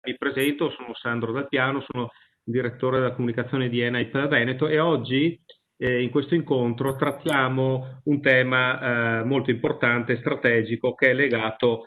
Mi presento, sono Sandro Dal Piano, sono direttore della comunicazione di ENAIP Veneto e oggi in questo incontro trattiamo un tema molto importante e strategico che è legato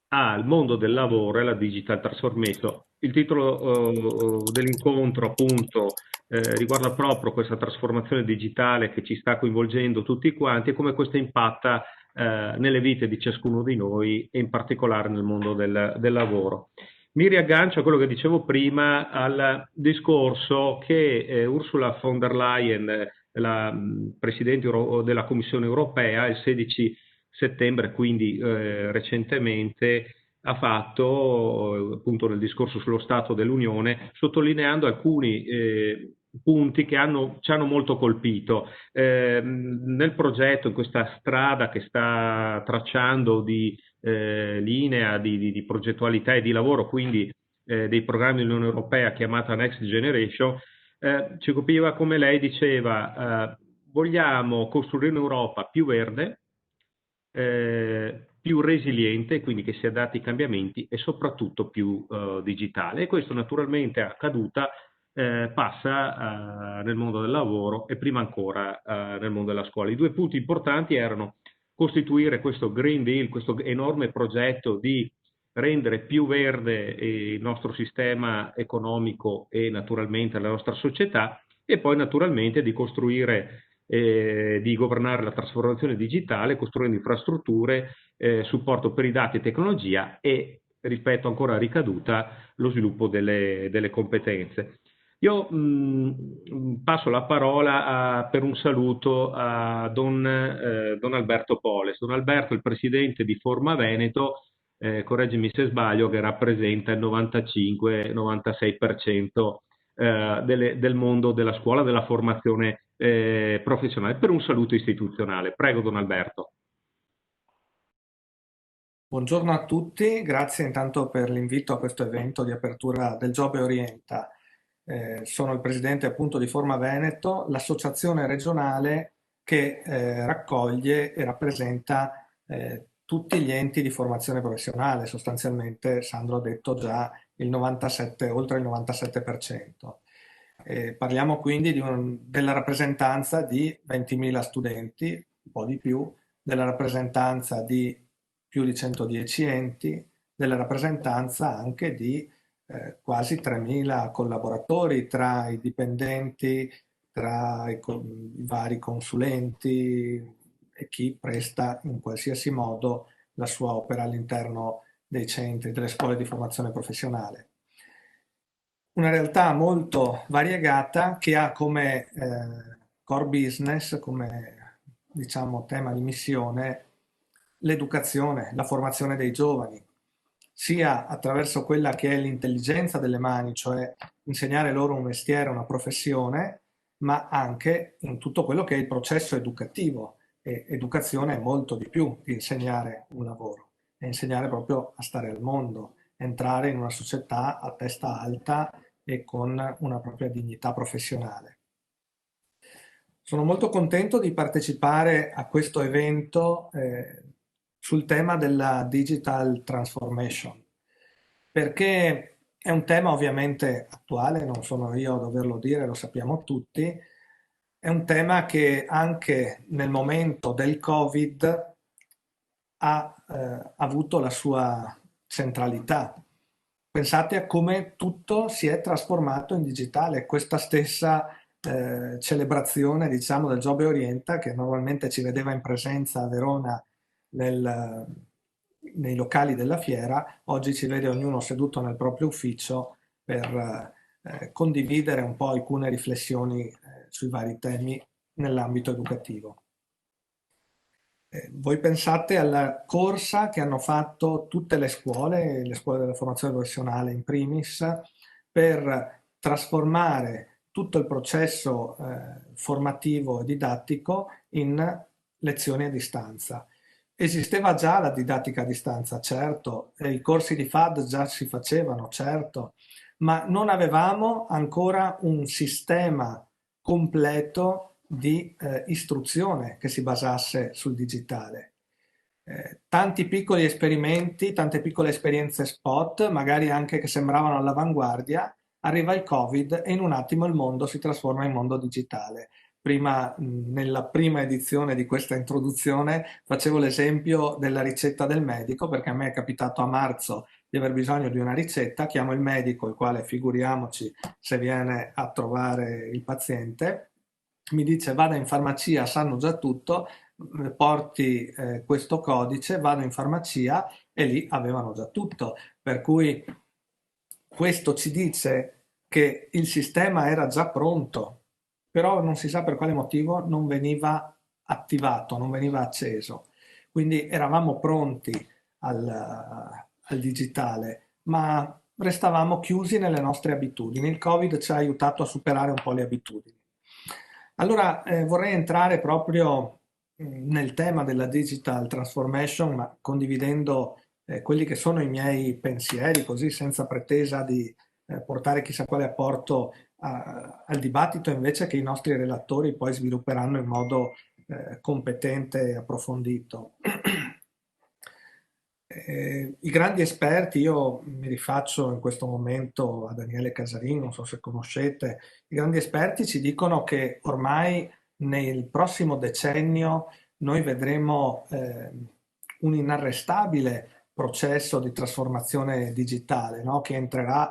al mondo del lavoro e alla digital transformation. Il titolo dell'incontro appunto riguarda proprio questa trasformazione digitale che ci sta coinvolgendo tutti quanti e come questa impatta nelle vite di ciascuno di noi e in particolare nel mondo del lavoro. Mi riaggancio a quello che dicevo prima al discorso che Ursula von der Leyen, la Presidente della Commissione europea, il 16 settembre, quindi recentemente, ha fatto appunto nel discorso sullo Stato dell'Unione, sottolineando alcuni punti che ci hanno molto colpito. Nel progetto, in questa strada che sta tracciando di linea di progettualità e di lavoro, quindi dei programmi dell'Unione Europea chiamata Next Generation, ci colpiva come lei diceva, vogliamo costruire un'Europa più verde, più resiliente, quindi che si adatti ai cambiamenti e soprattutto più digitale. E questo naturalmente a caduta passa nel mondo del lavoro e prima ancora nel mondo della scuola. I due punti importanti erano costituire questo Green Deal, questo enorme progetto di rendere più verde il nostro sistema economico e naturalmente la nostra società e poi naturalmente di costruire di governare la trasformazione digitale, costruendo infrastrutture, supporto per i dati e tecnologia e, ripeto ancora a ricaduta, lo sviluppo delle competenze. Io passo la parola per un saluto a Don Alberto Poles. Don Alberto è il presidente di Forma Veneto, correggimi se sbaglio, che rappresenta il 95-96% del mondo della scuola, della formazione professionale, per un saluto istituzionale. Prego, Don Alberto. Buongiorno a tutti, grazie intanto per l'invito a questo evento di apertura del Job e Orienta. Sono il presidente appunto di Forma Veneto, l'associazione regionale che raccoglie e rappresenta tutti gli enti di formazione professionale. Sostanzialmente, Sandro ha detto già oltre il 97%. Parliamo quindi della rappresentanza di 20.000 studenti, un po' di più, della rappresentanza di più di 110 enti, della rappresentanza anche di quasi 3.000 collaboratori tra i dipendenti, tra i vari consulenti e chi presta in qualsiasi modo la sua opera all'interno dei centri, delle scuole di formazione professionale. Una realtà molto variegata che ha come core business, come diciamo tema di missione, l'educazione, la formazione dei giovani, sia attraverso quella che è l'intelligenza delle mani, cioè insegnare loro un mestiere, una professione, ma anche in tutto quello che è il processo educativo. E educazione è molto di più di insegnare un lavoro, è insegnare proprio a stare al mondo, entrare in una società a testa alta e con una propria dignità professionale. Sono molto contento di partecipare a questo evento sul tema della digital transformation, perché è un tema ovviamente attuale, non sono io a doverlo dire, lo sappiamo tutti, è un tema che anche nel momento del Covid ha avuto la sua centralità. Pensate a come tutto si è trasformato in digitale, questa stessa celebrazione, diciamo, del Job e Orienta, che normalmente ci vedeva in presenza a Verona nei locali della fiera, oggi ci vede ognuno seduto nel proprio ufficio per condividere un po' alcune riflessioni sui vari temi nell'ambito educativo. Voi pensate alla corsa che hanno fatto tutte le scuole della formazione professionale in primis, per trasformare tutto il processo formativo e didattico in lezioni a distanza. Esisteva già la didattica a distanza, certo, e i corsi di FAD già si facevano, certo, ma non avevamo ancora un sistema completo di istruzione che si basasse sul digitale. tanti piccoli esperimenti, tante piccole esperienze spot, magari anche che sembravano all'avanguardia, arriva il Covid e in un attimo il mondo si trasforma in mondo digitale. Prima, nella prima edizione di questa introduzione, facevo l'esempio della ricetta del medico, perché a me è capitato a marzo di aver bisogno di una ricetta, chiamo il medico, il quale figuriamoci se viene a trovare il paziente, mi dice vada in farmacia, sanno già tutto, porti questo codice, vado in farmacia e lì avevano già tutto. Per cui questo ci dice che il sistema era già pronto, però non si sa per quale motivo non veniva attivato, non veniva acceso. Quindi eravamo pronti al digitale, ma restavamo chiusi nelle nostre abitudini. Il Covid ci ha aiutato a superare un po' le abitudini. Allora vorrei entrare proprio nel tema della digital transformation, ma condividendo quelli che sono i miei pensieri, così senza pretesa di portare chissà quale apporto al dibattito, invece che i nostri relatori poi svilupperanno in modo competente e approfondito. I grandi esperti, io mi rifaccio in questo momento a Daniele Casarini, non so se conoscete, i grandi esperti ci dicono che ormai nel prossimo decennio noi vedremo un inarrestabile processo di trasformazione digitale, no? Che entrerà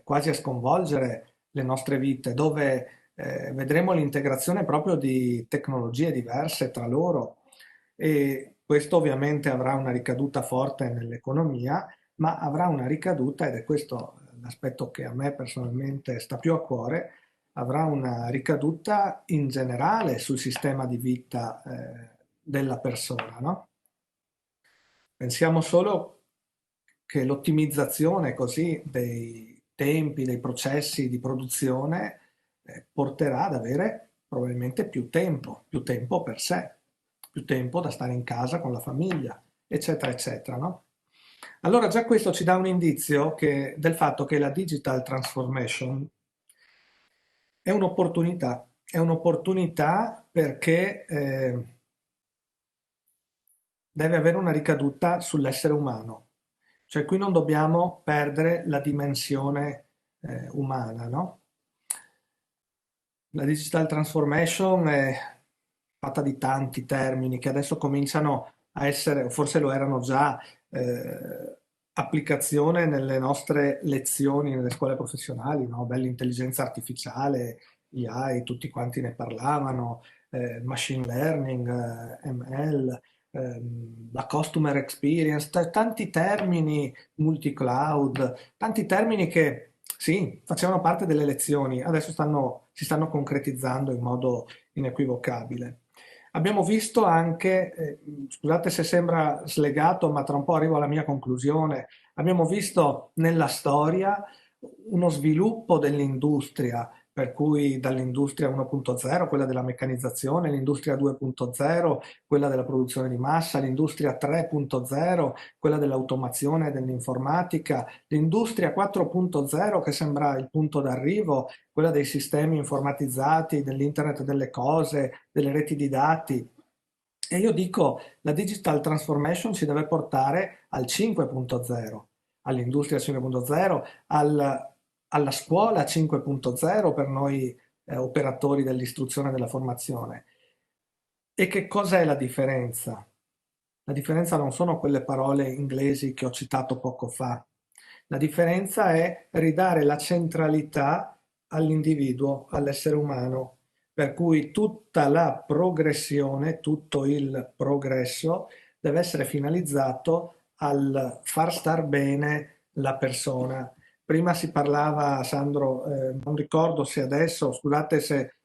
quasi a sconvolgere le nostre vite, dove vedremo l'integrazione proprio di tecnologie diverse tra loro e questo ovviamente avrà una ricaduta forte nell'economia, ma avrà una ricaduta, ed è questo l'aspetto che a me personalmente sta più a cuore, avrà una ricaduta in generale sul sistema di vita della persona, no? Pensiamo solo che l'ottimizzazione così dei tempi, dei processi di produzione porterà ad avere probabilmente più tempo per sé, più tempo da stare in casa con la famiglia, eccetera, eccetera, no? Allora già questo ci dà un indizio del fatto che la digital transformation è un'opportunità perché deve avere una ricaduta sull'essere umano. Cioè qui non dobbiamo perdere la dimensione umana, no? La digital transformation è fatta di tanti termini che adesso cominciano a essere, o forse lo erano già, applicazione nelle nostre lezioni nelle scuole professionali, no? Beh, l'intelligenza artificiale, AI, tutti quanti ne parlavano, machine learning, ML, la customer experience, tanti termini, multi-cloud, tanti termini che sì, facevano parte delle lezioni, adesso si stanno concretizzando in modo inequivocabile. Abbiamo visto anche, scusate se sembra slegato, ma tra un po' arrivo alla mia conclusione, abbiamo visto nella storia uno sviluppo dell'industria, per cui dall'industria 1.0, quella della meccanizzazione, l'industria 2.0, quella della produzione di massa, l'industria 3.0, quella dell'automazione e dell'informatica, l'industria 4.0 che sembra il punto d'arrivo, quella dei sistemi informatizzati, dell'internet delle cose, delle reti di dati. E io dico, la digital transformation ci deve portare al 5.0, all'industria 5.0, alla scuola 5.0 per noi operatori dell'istruzione e della formazione. E che cos'è la differenza? La differenza non sono quelle parole inglesi che ho citato poco fa. La differenza è ridare la centralità all'individuo, all'essere umano, per cui tutta la progressione, tutto il progresso deve essere finalizzato al far star bene la persona. Prima si parlava, Sandro, non ricordo se adesso, scusate se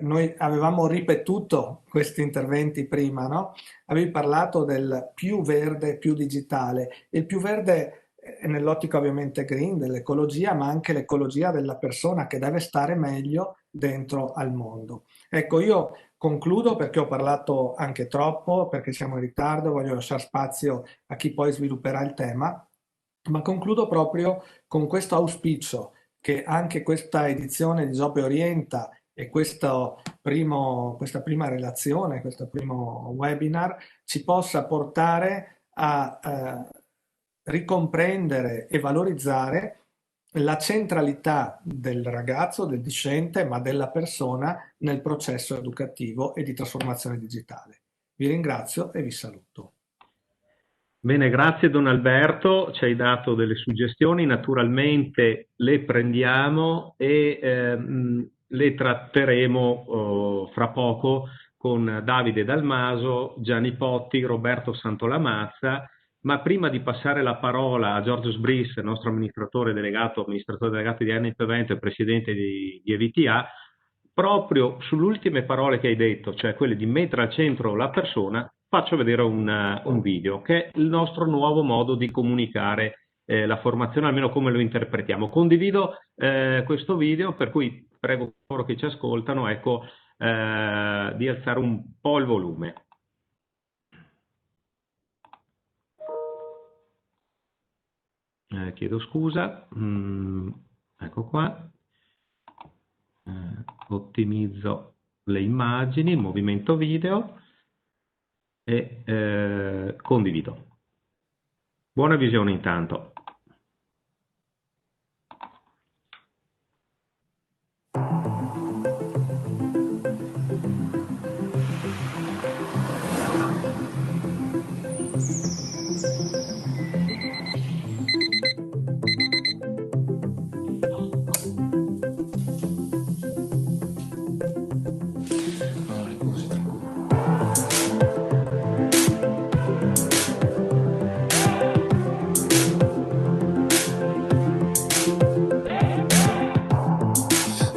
noi avevamo ripetuto questi interventi prima, no? Avevi parlato del più verde, più digitale. Il più verde è nell'ottica ovviamente green, dell'ecologia, ma anche l'ecologia della persona che deve stare meglio dentro al mondo. Ecco, io concludo perché ho parlato anche troppo, perché siamo in ritardo, voglio lasciare spazio a chi poi svilupperà il tema, ma concludo proprio con questo auspicio che anche questa edizione di Job Orienta e questa prima relazione, questo primo webinar ci possa portare a ricomprendere e valorizzare la centralità del ragazzo, del discente, ma della persona nel processo educativo e di trasformazione digitale. Vi ringrazio e vi saluto. Bene, grazie Don Alberto, ci hai dato delle suggestioni, naturalmente le prendiamo e le tratteremo fra poco con Davide Dalmaso, Gianni Potti, Roberto Santolamazza, ma prima di passare la parola a Giorgio Sbris, nostro amministratore delegato di ANIP Veneto e presidente di EVTA, proprio sulle ultime parole che hai detto, cioè quelle di mettere al centro la persona, faccio vedere un video che è il nostro nuovo modo di comunicare la formazione, almeno come lo interpretiamo. Condivido questo video, per cui prego loro che ci ascoltano, ecco, di alzare un po' il volume. Chiedo scusa, ecco qua, ottimizzo le immagini, il movimento video e condivido. Buona visione intanto.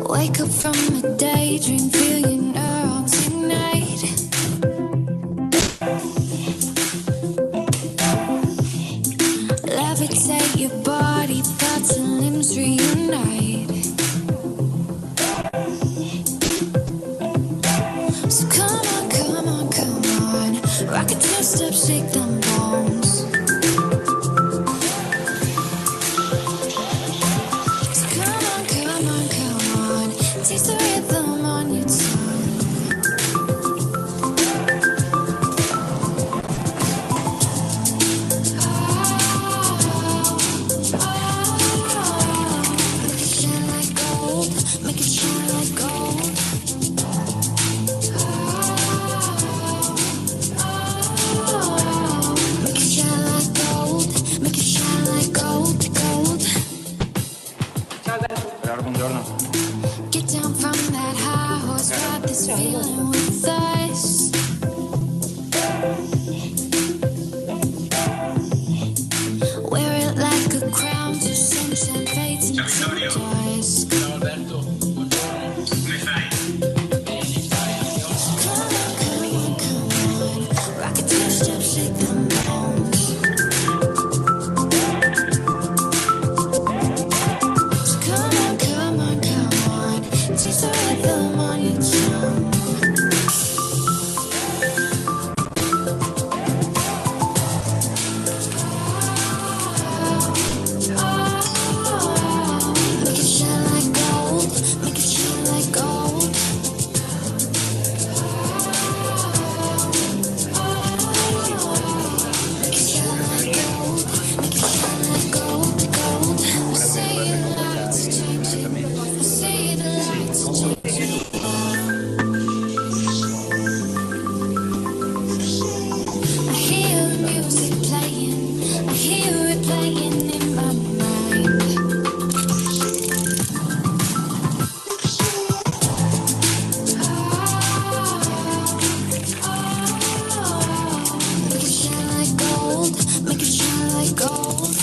Wake up from a daydream, feel your neurons ignite. Levitate your body, thoughts and limbs reunite. So come on, come on, come on, rock a two-step, shake them bones. So come on, come on, come on, taste the rhythm on your tongue. Make it shine like gold. Make it shine like gold. Make it shine like gold, gold. Buongiorno. Get down from that high horse, ride this feeling with us. Wear it like a crown to sunshine fades into dusk. Ciao Alberto, buongiorno. Come stai? Come on, come on, come on, rock a two-step, shake them bones. So come on, come on, come on, taste the rhythm on your tongue. Make it shine like gold. Make it shine like gold. Make it shine like gold. Make it shine like gold, gold. I say the lights changing. I say the lights changing. I hear the music playing. I hear it playing in my mind. Make it shine like gold. Make it shine like gold.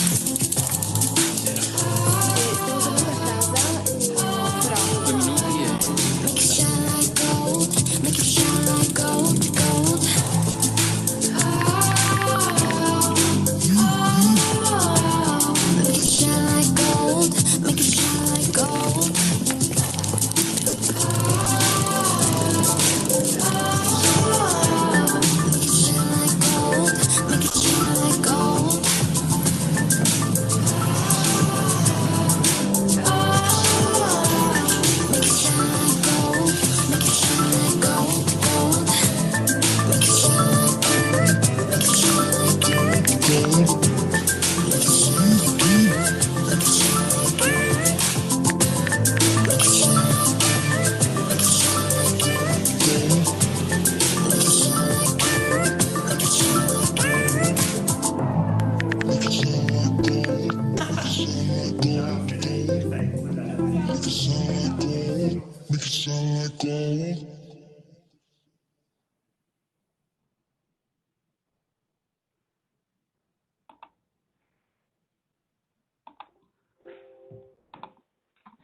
Make it shine like gold. Make it shine like gold, gold.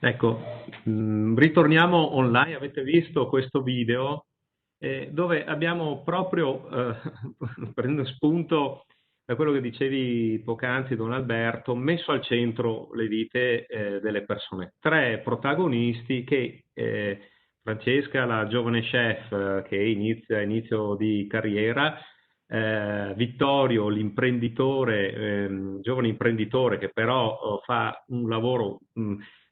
Ecco, ritorniamo online. Avete visto questo video dove abbiamo proprio, prendendo spunto da quello che dicevi poc'anzi, Don Alberto, messo al centro le vite delle persone. Tre protagonisti che Francesca, la giovane chef che inizia inizio di carriera, Vittorio, l'imprenditore, giovane imprenditore che però fa un lavoro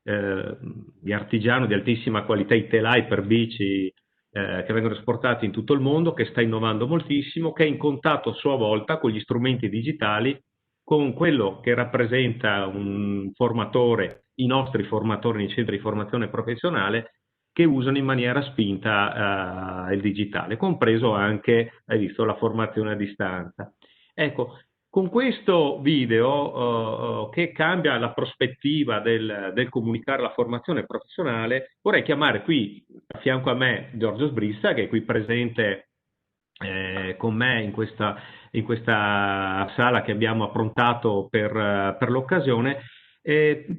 di artigiano di altissima qualità, i telai per bici che vengono esportati in tutto il mondo, che sta innovando moltissimo, che è in contatto a sua volta con gli strumenti digitali, con quello che rappresenta un formatore, i nostri formatori nei centri di formazione professionale, che usano in maniera spinta il digitale, compreso anche, hai visto, la formazione a distanza. Ecco, con questo video che cambia la prospettiva del comunicare la formazione professionale, vorrei chiamare qui a fianco a me Giorgio Sbrissa, che è qui presente con me in questa sala che abbiamo approntato per l'occasione,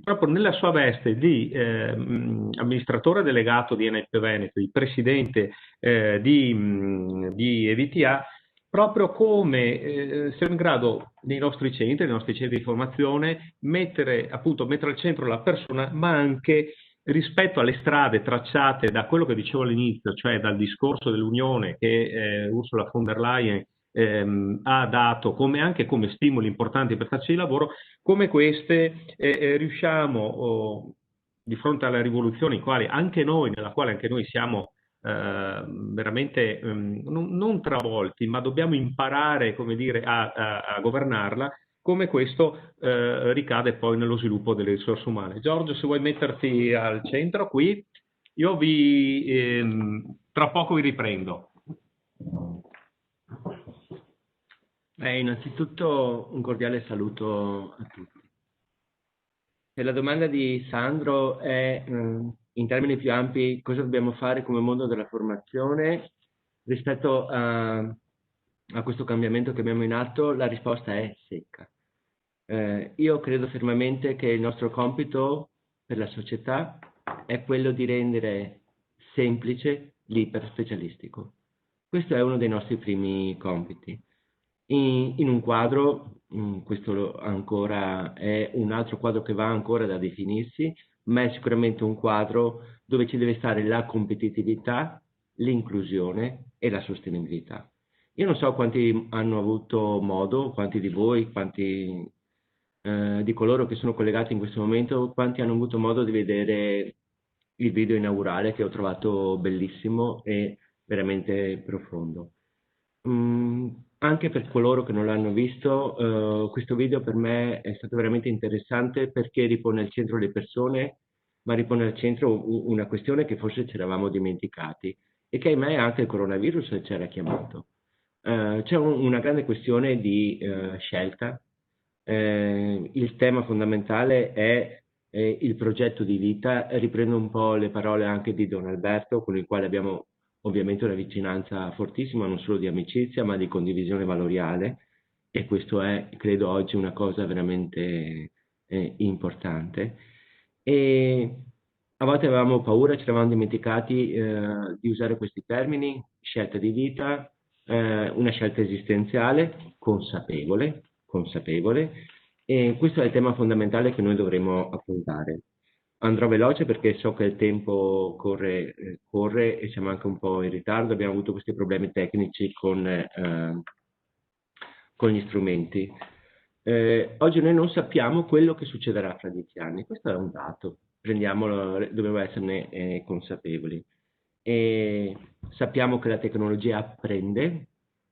proprio nella sua veste di amministratore delegato di Enel Veneto, di presidente di EVTA, proprio come siamo in grado nei nostri centri di formazione, mettere al centro la persona, ma anche rispetto alle strade tracciate da quello che dicevo all'inizio, cioè dal discorso dell'Unione che Ursula von der Leyen ha dato anche come stimoli importanti per farci di lavoro, come queste di fronte alla rivoluzione nella quale anche noi siamo veramente non travolti, ma dobbiamo imparare, come dire, a governarla, come questo ricade poi nello sviluppo delle risorse umane. Giorgio, se vuoi metterti al centro qui, io tra poco vi riprendo. Innanzitutto un cordiale saluto a tutti. E la domanda di Sandro è, in termini più ampi, cosa dobbiamo fare come mondo della formazione rispetto a questo cambiamento che abbiamo in atto? La risposta è secca. Io credo fermamente che il nostro compito per la società è quello di rendere semplice l'iperspecialistico. Questo è uno dei nostri primi compiti. In un quadro, questo ancora è un altro quadro che va ancora da definirsi, ma è sicuramente un quadro dove ci deve stare la competitività, l'inclusione e la sostenibilità. Io non so quanti hanno avuto modo, quanti di voi, quanti di coloro che sono collegati in questo momento, quanti hanno avuto modo di vedere il video inaugurale che ho trovato bellissimo e veramente profondo. Anche per coloro che non l'hanno visto, questo video per me è stato veramente interessante perché ripone al centro le persone, ma ripone al centro una questione che forse ci eravamo dimenticati e che ahimè anche il coronavirus ci era chiamato. C'è una grande questione di scelta. Il tema fondamentale è il progetto di vita. Riprendo un po' le parole anche di Don Alberto, con il quale abbiamo ovviamente una vicinanza fortissima, non solo di amicizia, ma di condivisione valoriale, e questo è, credo, oggi una cosa veramente importante. E a volte avevamo paura, ci eravamo dimenticati di usare questi termini: scelta di vita, una scelta esistenziale, consapevole, e questo è il tema fondamentale che noi dovremo affrontare. Andrò veloce perché so che il tempo corre e siamo anche un po' in ritardo, abbiamo avuto questi problemi tecnici con gli strumenti. Oggi noi non sappiamo quello che succederà fra 10 anni, questo è un dato, prendiamolo, dobbiamo esserne consapevoli. E sappiamo che la tecnologia apprende,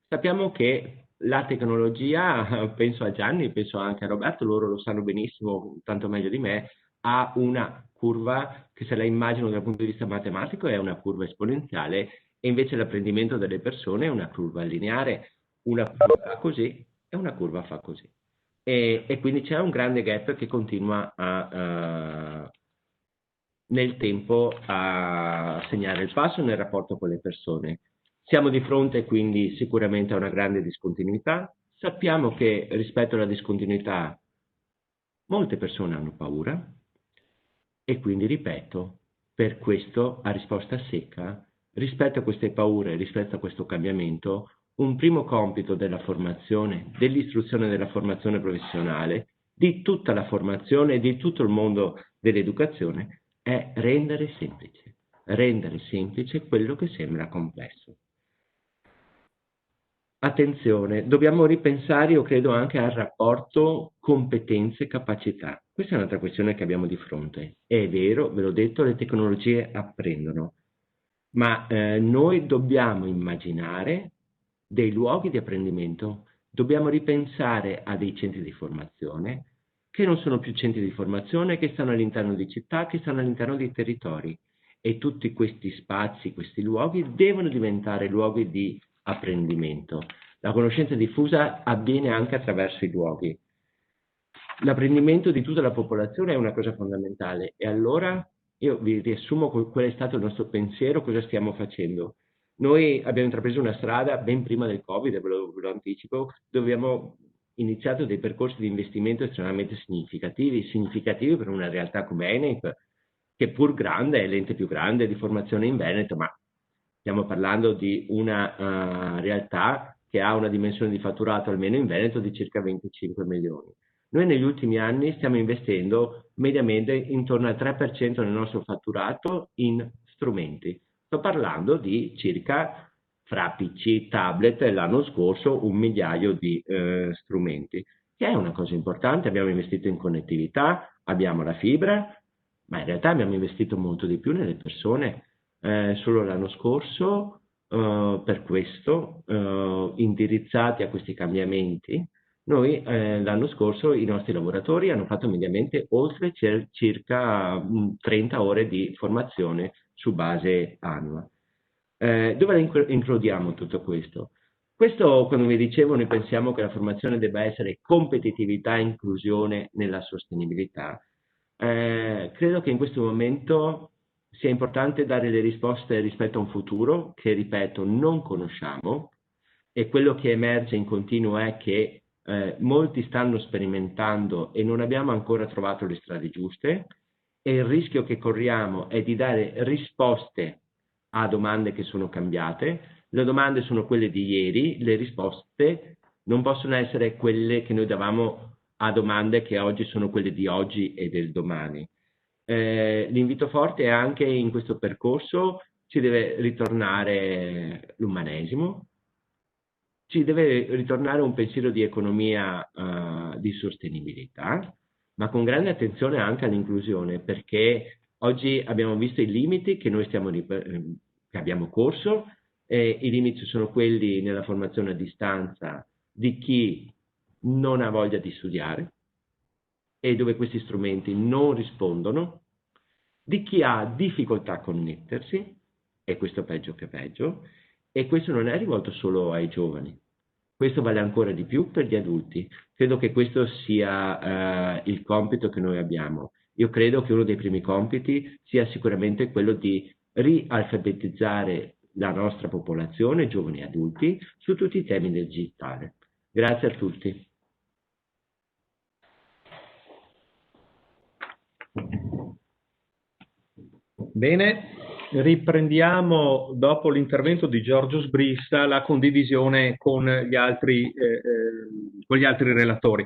sappiamo che la tecnologia, penso a Gianni, penso anche a Roberto, loro lo sanno benissimo, tanto meglio di me, ha una curva che, se la immagino dal punto di vista matematico, è una curva esponenziale, e invece l'apprendimento delle persone è una curva lineare, una curva fa così e una curva fa così. E quindi c'è un grande gap che continua nel tempo a segnare il passo nel rapporto con le persone. Siamo di fronte quindi sicuramente a una grande discontinuità. Sappiamo che rispetto alla discontinuità molte persone hanno paura, E quindi, ripeto, per questo, a risposta secca, rispetto a queste paure, rispetto a questo cambiamento, un primo compito della formazione, dell'istruzione della formazione professionale, di tutta la formazione, di tutto il mondo dell'educazione, è rendere semplice quello che sembra complesso. Attenzione, dobbiamo ripensare, io credo, anche al rapporto competenze-capacità. Questa è un'altra questione che abbiamo di fronte. È vero, ve l'ho detto, le tecnologie apprendono, ma noi dobbiamo immaginare dei luoghi di apprendimento, dobbiamo ripensare a dei centri di formazione che non sono più centri di formazione, che stanno all'interno di città, che stanno all'interno dei territori. E tutti questi spazi, questi luoghi devono diventare luoghi di apprendimento. La conoscenza diffusa avviene anche attraverso i luoghi. L'apprendimento di tutta la popolazione è una cosa fondamentale e allora io vi riassumo qual è stato il nostro pensiero, cosa stiamo facendo. Noi abbiamo intrapreso una strada ben prima del Covid, ve lo anticipo, dove abbiamo iniziato dei percorsi di investimento estremamente significativi per una realtà come Enep, che pur grande è l'ente più grande di formazione in Veneto, ma stiamo parlando di una realtà che ha una dimensione di fatturato almeno in Veneto di circa 25 milioni. Noi negli ultimi anni stiamo investendo mediamente intorno al 3% del nostro fatturato in strumenti. Sto parlando di circa, fra PC, tablet, l'anno scorso 1 migliaio di strumenti, che è una cosa importante. Abbiamo investito in connettività, abbiamo la fibra, ma in realtà abbiamo investito molto di più nelle persone. Solo l'anno scorso, per questo, indirizzati a questi cambiamenti, noi l'anno scorso i nostri lavoratori hanno fatto mediamente oltre circa 30 ore di formazione su base annua. Dove includiamo tutto questo? Questo, quando vi dicevo, noi pensiamo che la formazione debba essere competitività e inclusione nella sostenibilità. Credo che in questo momento sia importante dare le risposte rispetto a un futuro che, ripeto, non conosciamo, e quello che emerge in continuo è che molti stanno sperimentando e non abbiamo ancora trovato le strade giuste, e il rischio che corriamo è di dare risposte a domande che sono cambiate. Le domande sono quelle di ieri, le risposte non possono essere quelle che noi davamo a domande che oggi sono quelle di oggi e del domani. L'invito forte è anche in questo percorso ci deve ritornare l'umanesimo, ci deve ritornare un pensiero di economia di sostenibilità, ma con grande attenzione anche all'inclusione, perché oggi abbiamo visto i limiti che noi che abbiamo corso, e i limiti sono quelli nella formazione a distanza di chi non ha voglia di studiare e dove questi strumenti non rispondono, di chi ha difficoltà a connettersi, e questo peggio che peggio, e questo non è rivolto solo ai giovani, questo vale ancora di più per gli adulti. Credo che questo sia il compito che noi abbiamo. Io credo che uno dei primi compiti sia sicuramente quello di rialfabetizzare la nostra popolazione, giovani e adulti, su tutti i temi del digitale. Grazie a tutti. Bene, riprendiamo dopo l'intervento di Giorgio Sbrissa la condivisione con gli altri relatori.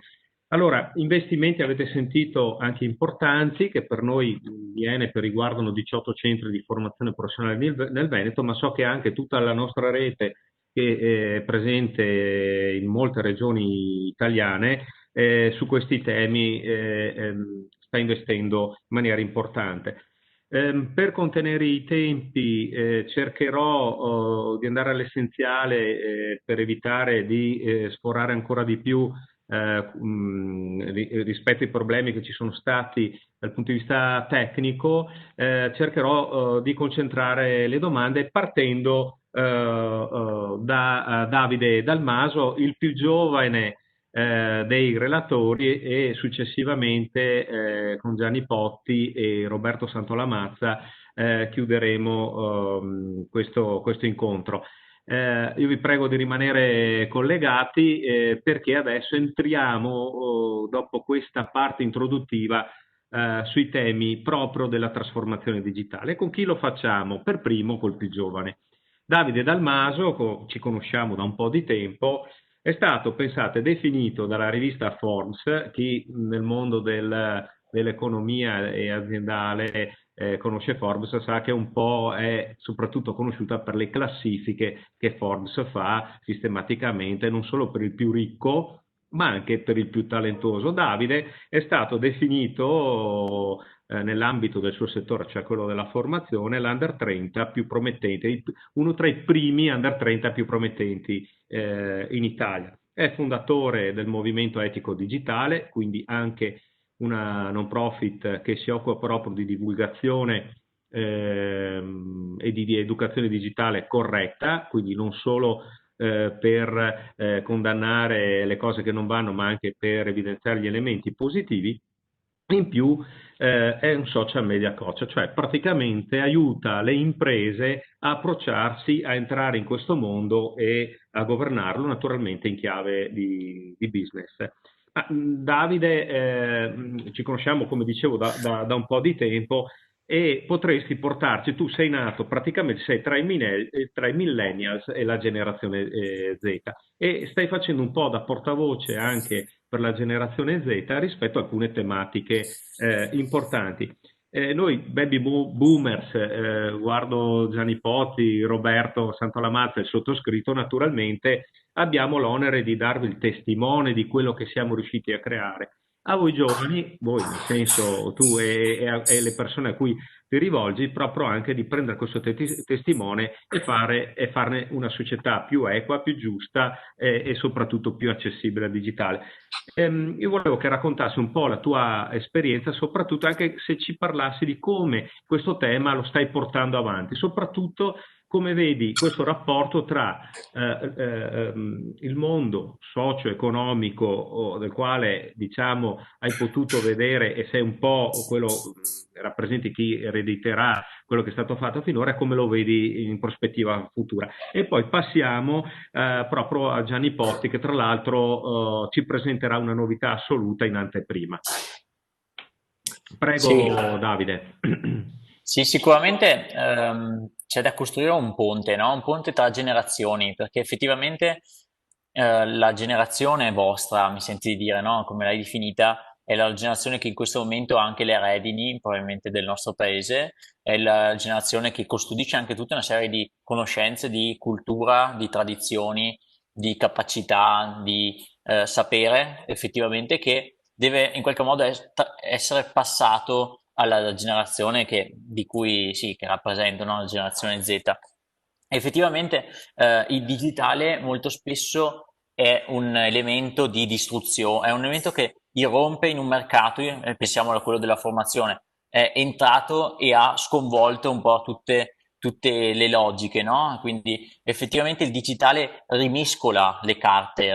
Allora, investimenti avete sentito anche importanti, che per noi di Enep riguardano 18 centri di formazione professionale nel Veneto, ma so che anche tutta la nostra rete, che è presente in molte regioni italiane, su questi temi sta investendo in maniera importante. Per contenere i tempi cercherò di andare all'essenziale per evitare di sforare ancora di più rispetto ai problemi che ci sono stati dal punto di vista tecnico. Cercherò di concentrare le domande partendo da Davide Dalmaso, il più giovane dei relatori, e successivamente con Gianni Potti e Roberto Santolamazza chiuderemo questo incontro. Io vi prego di rimanere collegati perché adesso entriamo, dopo questa parte introduttiva, sui temi proprio della trasformazione digitale. Con chi lo facciamo? Per primo col più giovane. Davide Dalmaso, ci conosciamo da un po' di tempo, è stato, pensate, definito dalla rivista Forbes, chi nel mondo dell'economia e aziendale conosce Forbes sa che un po' è soprattutto conosciuta per le classifiche che Forbes fa sistematicamente, non solo per il più ricco, ma anche per il più talentuoso. Davide è stato definito nell'ambito del suo settore, cioè quello della formazione, l'under 30 più promettente, uno tra i primi under 30 più promettenti in Italia. È fondatore del Movimento Etico Digitale, quindi anche una non profit che si occupa proprio di divulgazione e di educazione digitale corretta, quindi non solo per condannare le cose che non vanno, ma anche per evidenziare gli elementi positivi. In più è un social media coach, cioè praticamente aiuta le imprese a approcciarsi, a entrare in questo mondo e a governarlo naturalmente in chiave di business. Davide, ci conosciamo come dicevo da un po' di tempo e potresti portarci, tu sei nato praticamente, sei tra i millennials e la generazione Z e stai facendo un po' da portavoce anche per la generazione Z rispetto a alcune tematiche importanti. Noi baby boomers, guardo Gianni Pozzi, Roberto Santalamazza e il sottoscritto, naturalmente abbiamo l'onere di darvi il testimone di quello che siamo riusciti a creare. A voi giovani, voi nel senso tu e le persone a cui ti rivolgi, proprio anche di prendere questo testimone e farne una società più equa, più giusta e soprattutto più accessibile al digitale. Io volevo che raccontassi un po' la tua esperienza, soprattutto anche se ci parlassi di come questo tema lo stai portando avanti, soprattutto come vedi questo rapporto tra il mondo socio-economico del quale diciamo hai potuto vedere e sei un po' quello rappresenti chi erediterà quello che è stato fatto finora e come lo vedi in prospettiva futura. E poi passiamo proprio a Gianni Potti che tra l'altro ci presenterà una novità assoluta in anteprima. Prego Sì, Davide. sì, sicuramente c'è da costruire un ponte, no? Un ponte tra generazioni, perché effettivamente la generazione vostra, mi senti di dire, no? Come l'hai definita, è la generazione che in questo momento ha anche le redini, probabilmente, del nostro paese, è la generazione che custodisce anche tutta una serie di conoscenze, di cultura, di tradizioni, di capacità, di sapere effettivamente che deve in qualche modo essere passato alla generazione di cui sì, che rappresentano la generazione Z. Effettivamente il digitale molto spesso è un elemento di distruzione, è un elemento che irrompe in un mercato, pensiamo a quello della formazione, è entrato e ha sconvolto un po' tutte le logiche, no? Quindi effettivamente il digitale rimescola le carte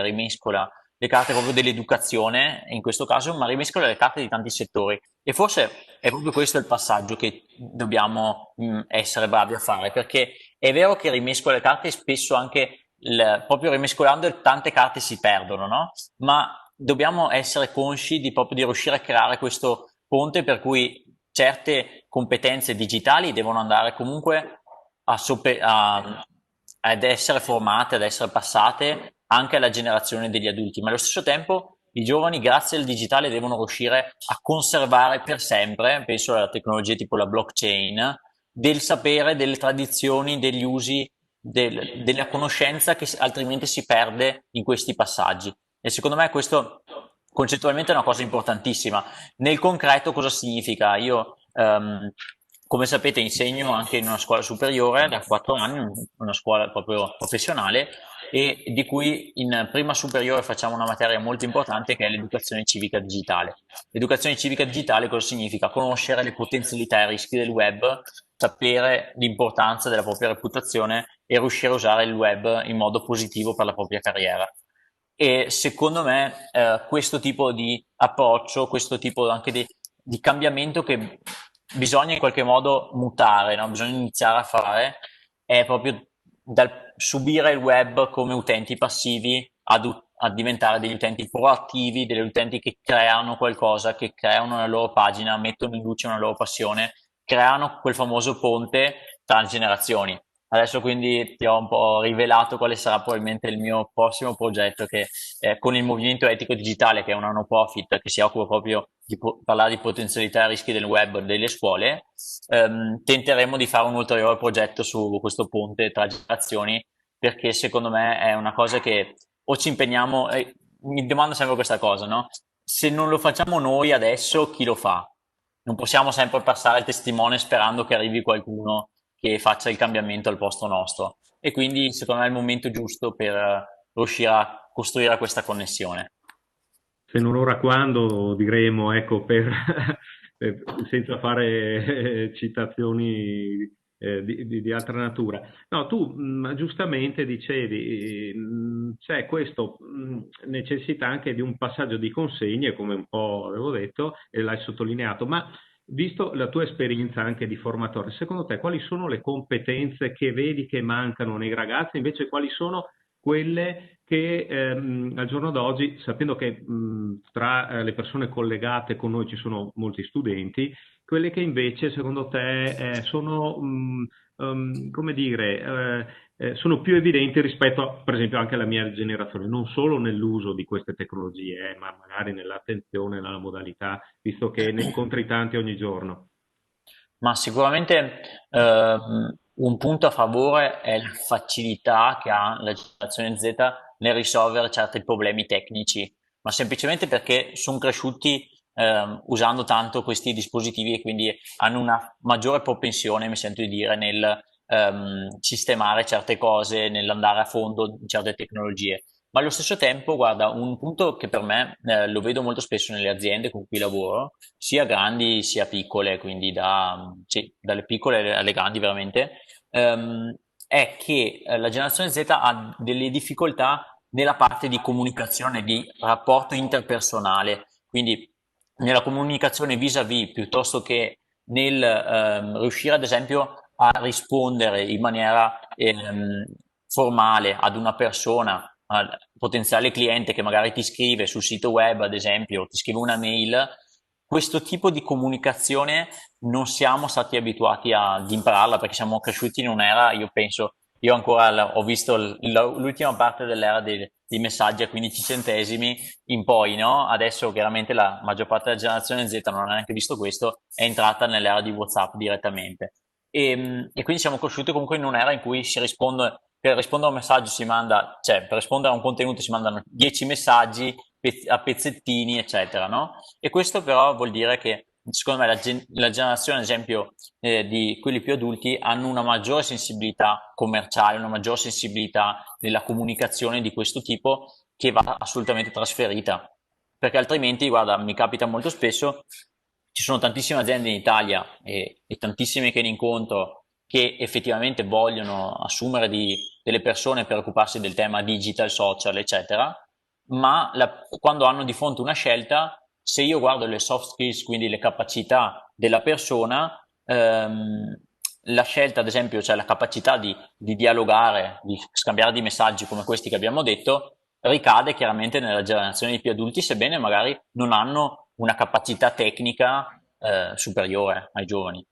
proprio dell'educazione, in questo caso, ma rimescola le carte di tanti settori. E forse è proprio questo il passaggio che dobbiamo essere bravi a fare, perché è vero che rimescola le carte e spesso anche proprio rimescolando tante carte si perdono, no? Ma dobbiamo essere consci proprio di riuscire a creare questo ponte per cui certe competenze digitali devono andare comunque ad essere formate, ad essere passate anche alla generazione degli adulti, ma allo stesso tempo i giovani, grazie al digitale, devono riuscire a conservare per sempre, penso alla tecnologia tipo la blockchain, del sapere, delle tradizioni, degli usi, della conoscenza che altrimenti si perde in questi passaggi. E secondo me questo concettualmente è una cosa importantissima. Nel concreto cosa significa? Io, come sapete, insegno anche in una scuola superiore da 4 anni, una scuola proprio professionale, e di cui in prima superiore facciamo una materia molto importante che è l'educazione civica digitale. L'educazione civica digitale cosa significa? Conoscere le potenzialità e i rischi del web, sapere l'importanza della propria reputazione e riuscire a usare il web in modo positivo per la propria carriera. E secondo me questo tipo di approccio, questo tipo anche di cambiamento che bisogna in qualche modo mutare, no? Bisogna iniziare a fare, è proprio dal subire il web come utenti passivi ad a diventare degli utenti proattivi, degli utenti che creano qualcosa, che creano la loro pagina, mettono in luce una loro passione, creano quel famoso ponte tra le generazioni. Adesso quindi ti ho un po' rivelato quale sarà probabilmente il mio prossimo progetto che con il Movimento Etico Digitale, che è una no profit che si occupa proprio di parlare di potenzialità e rischi del web delle scuole, tenteremo di fare un ulteriore progetto su questo ponte tra generazioni, perché secondo me è una cosa che o ci impegniamo, mi domando sempre questa cosa, no? Se non lo facciamo noi adesso, chi lo fa? Non possiamo sempre passare il testimone sperando che arrivi qualcuno che faccia il cambiamento al posto nostro. E quindi secondo me è il momento giusto per riuscire a costruire questa connessione. Se non ora quando, diremo, ecco, senza fare citazioni di altra natura. No, tu giustamente dicevi, c'è questa necessità anche di un passaggio di consegne, come un po' avevo detto, e l'hai sottolineato, ma visto la tua esperienza anche di formatore, secondo te quali sono le competenze che vedi che mancano nei ragazzi, invece quali sono quelle che al giorno d'oggi, sapendo che tra le persone collegate con noi ci sono molti studenti, quelle che invece secondo te sono, come dire, sono più evidenti rispetto a, per esempio, anche alla mia generazione, non solo nell'uso di queste tecnologie, ma magari nell'attenzione, nella modalità, visto che ne incontri tanti ogni giorno. Ma sicuramente un punto a favore è la facilità che ha la generazione Z nel risolvere certi problemi tecnici, ma semplicemente perché sono cresciuti usando tanto questi dispositivi e quindi hanno una maggiore propensione, mi sento di dire, nel sistemare certe cose, nell'andare a fondo in certe tecnologie. Ma allo stesso tempo, guarda, un punto che per me lo vedo molto spesso nelle aziende con cui lavoro, sia grandi sia piccole, quindi sì, dalle piccole alle grandi veramente, è che la generazione Z ha delle difficoltà nella parte di comunicazione, di rapporto interpersonale, quindi nella comunicazione vis-à-vis piuttosto che nel riuscire ad esempio a rispondere in maniera formale ad una persona, al potenziale cliente che magari ti scrive sul sito web, ad esempio, ti scrive una mail, questo tipo di comunicazione non siamo stati abituati ad impararla perché siamo cresciuti in un'era, io penso, io ancora ho visto l'ultima parte dell'era dei messaggi a 15 centesimi in poi, no? Adesso chiaramente la maggior parte della generazione Z non ha neanche visto questo, è entrata nell'era di WhatsApp direttamente. E quindi siamo cresciuti comunque in un'era in cui si risponde, per rispondere a un messaggio si manda, cioè per rispondere a un contenuto si mandano 10 messaggi a pezzettini, eccetera, no? E questo però vuol dire che secondo me la generazione, ad esempio, di quelli più adulti hanno una maggiore sensibilità commerciale, una maggiore sensibilità nella comunicazione di questo tipo che va assolutamente trasferita. Perché altrimenti, guarda, mi capita molto spesso, ci sono tantissime aziende in Italia e tantissime che ne incontro che effettivamente vogliono assumere delle persone per occuparsi del tema digital, social, eccetera, ma quando hanno di fronte una scelta, se io guardo le soft skills, quindi le capacità della persona, la scelta, ad esempio, cioè la capacità di dialogare, di scambiare di messaggi come questi che abbiamo detto, ricade chiaramente nella generazione di più adulti, sebbene magari non hanno una capacità tecnica superiore ai giovani.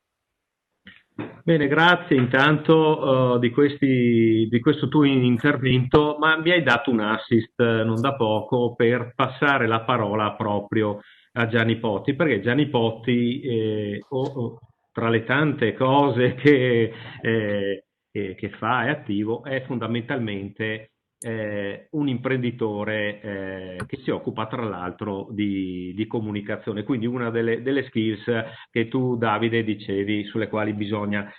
Bene, grazie intanto di questo tuo intervento, ma mi hai dato un assist non da poco per passare la parola proprio a Gianni Potti, perché Gianni Potti, tra le tante cose che fa, è attivo, è fondamentalmente un imprenditore che si occupa tra l'altro di comunicazione, quindi una delle skills che tu, Davide, dicevi sulle quali bisogna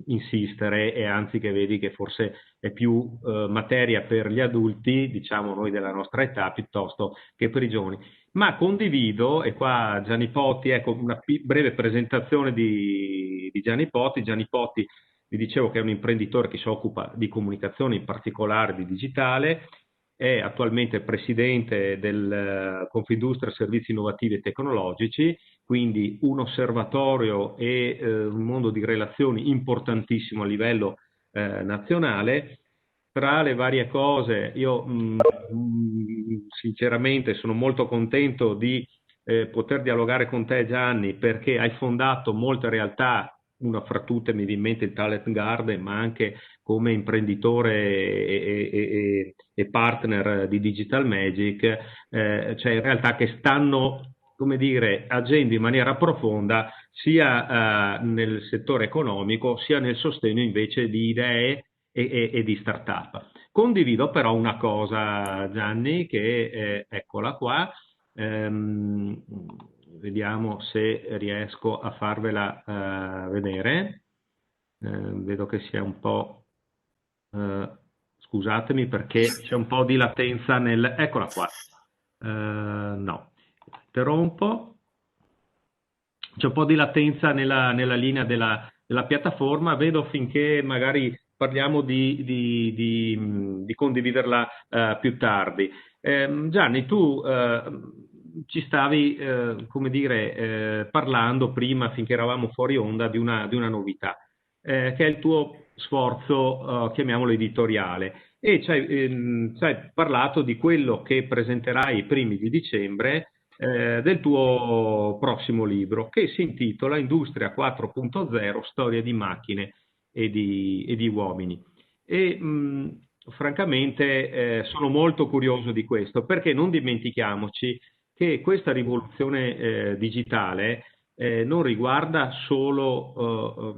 insistere, e anzi che vedi che forse è più materia per gli adulti, diciamo noi della nostra età, piuttosto che per i giovani. Ma condivido, e qua Gianni Potti, ecco una breve presentazione di Gianni Potti. Gianni Potti, vi dicevo che è un imprenditore che si occupa di comunicazione, in particolare di digitale, è attualmente presidente del Confindustria Servizi Innovativi e Tecnologici, quindi un osservatorio e un mondo di relazioni importantissimo a livello nazionale. tra le varie cose, io sinceramente sono molto contento di poter dialogare con te, Gianni, perché hai fondato molte realtà, una fra tutte mi viene in mente il Talent Garden, ma anche come imprenditore e partner di Digital Magic, cioè realtà che stanno, come dire, agendo in maniera profonda sia nel settore economico sia nel sostegno invece di idee e di start-up. Condivido però una cosa, Gianni, che eccola qua, ehm, vediamo se riesco a farvela vedere. Vedo che sia un po', scusatemi perché c'è un po' di latenza nel... Eccola qua. No, interrompo. C'è un po' di latenza nella linea della piattaforma, vedo finché magari parliamo di condividerla più tardi. Gianni, tu ci stavi, come dire, parlando prima, finché eravamo fuori onda, di una novità, che è il tuo sforzo, chiamiamolo editoriale, e ci hai parlato di quello che presenterai i primi di dicembre del tuo prossimo libro che si intitola Industria 4.0, storia di macchine e di uomini. E francamente sono molto curioso di questo perché non dimentichiamoci che questa rivoluzione digitale non riguarda solo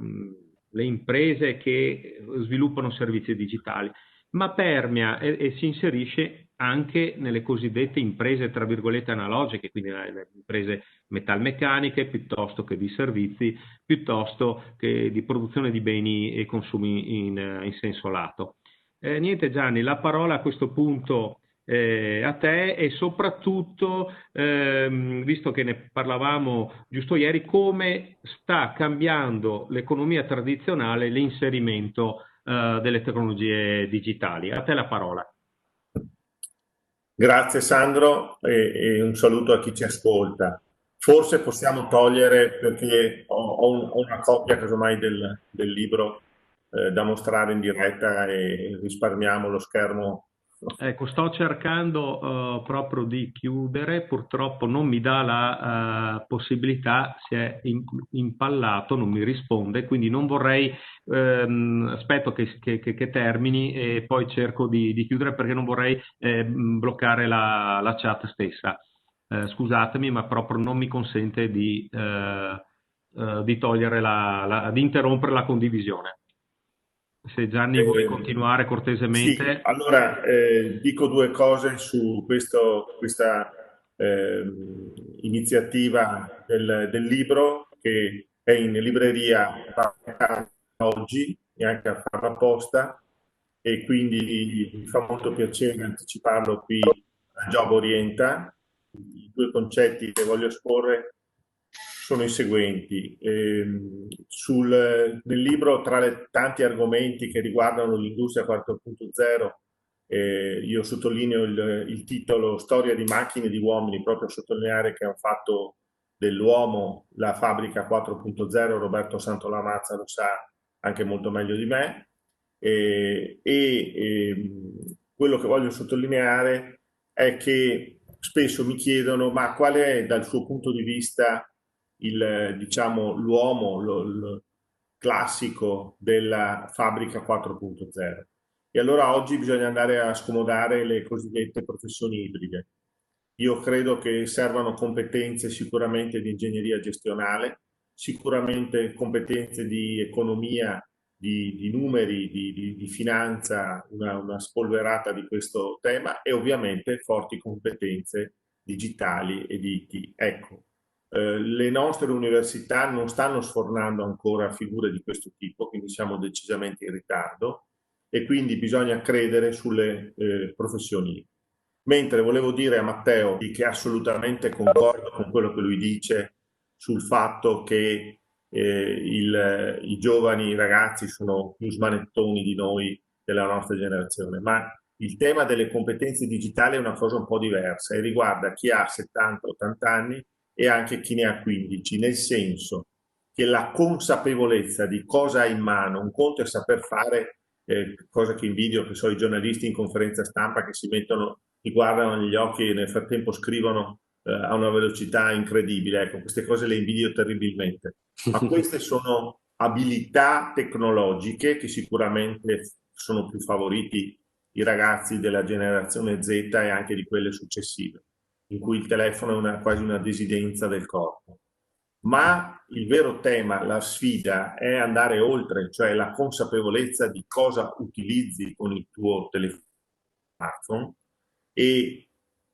le imprese che sviluppano servizi digitali, ma permea e si inserisce anche nelle cosiddette imprese, tra virgolette, analogiche, quindi le imprese metalmeccaniche, piuttosto che di servizi, piuttosto che di produzione di beni e consumi in senso lato. Niente Gianni, la parola a questo punto a te e soprattutto, visto che ne parlavamo giusto ieri, come sta cambiando l'economia tradizionale l'inserimento delle tecnologie digitali. A te la parola. Grazie Sandro e un saluto a chi ci ascolta. Forse possiamo togliere, perché ho una copia casomai del libro da mostrare in diretta e risparmiamo lo schermo. Ecco, sto cercando proprio di chiudere, purtroppo non mi dà la possibilità, si è impallato, non mi risponde, quindi non vorrei, aspetto che termini e poi cerco di chiudere perché non vorrei bloccare la chat stessa. Scusatemi, ma proprio non mi consente di togliere di interrompere la condivisione. Se Gianni vuoi continuare Sì, cortesemente. allora dico due cose su questa iniziativa del libro che è in libreria oggi e anche a farla apposta, e quindi mi fa molto piacere anticiparlo qui a Job Orienta. I due concetti che voglio esporre sono i seguenti. Nel libro, tra le tanti argomenti che riguardano l'industria 4.0, io sottolineo il titolo Storia di macchine e di uomini, proprio a sottolineare che hanno fatto dell'uomo la fabbrica 4.0. Roberto Santolamazza lo sa anche molto meglio di me. Quello che voglio sottolineare è che spesso mi chiedono: ma qual è dal suo punto di vista diciamo, l'uomo classico della fabbrica 4.0? E allora oggi bisogna andare a scomodare le cosiddette professioni ibride. Io credo che servano competenze sicuramente di ingegneria gestionale, sicuramente competenze di economia, di numeri, di finanza, una spolverata di questo tema, e ovviamente forti competenze digitali e di IT. Ecco, le nostre università non stanno sfornando ancora figure di questo tipo, quindi siamo decisamente in ritardo e quindi bisogna credere sulle professioni. Mentre volevo dire a Matteo che assolutamente concordo con quello che lui dice sul fatto che i giovani ragazzi sono più smanettoni di noi della nostra generazione, ma il tema delle competenze digitali è una cosa un po' diversa e riguarda chi ha 70-80 anni e anche chi ne ha 15, nel senso che la consapevolezza di cosa ha in mano, un conto è saper fare cosa che invidio, che so i giornalisti in conferenza stampa che si mettono, ti guardano negli occhi e nel frattempo scrivono a una velocità incredibile. Ecco, queste cose le invidio terribilmente. Ma queste sono abilità tecnologiche che sicuramente sono più favoriti i ragazzi della generazione Z e anche di quelle successive, in cui il telefono è quasi una desidenza del corpo. Ma il vero tema, la sfida, è andare oltre, cioè la consapevolezza di cosa utilizzi con il tuo telefono smartphone e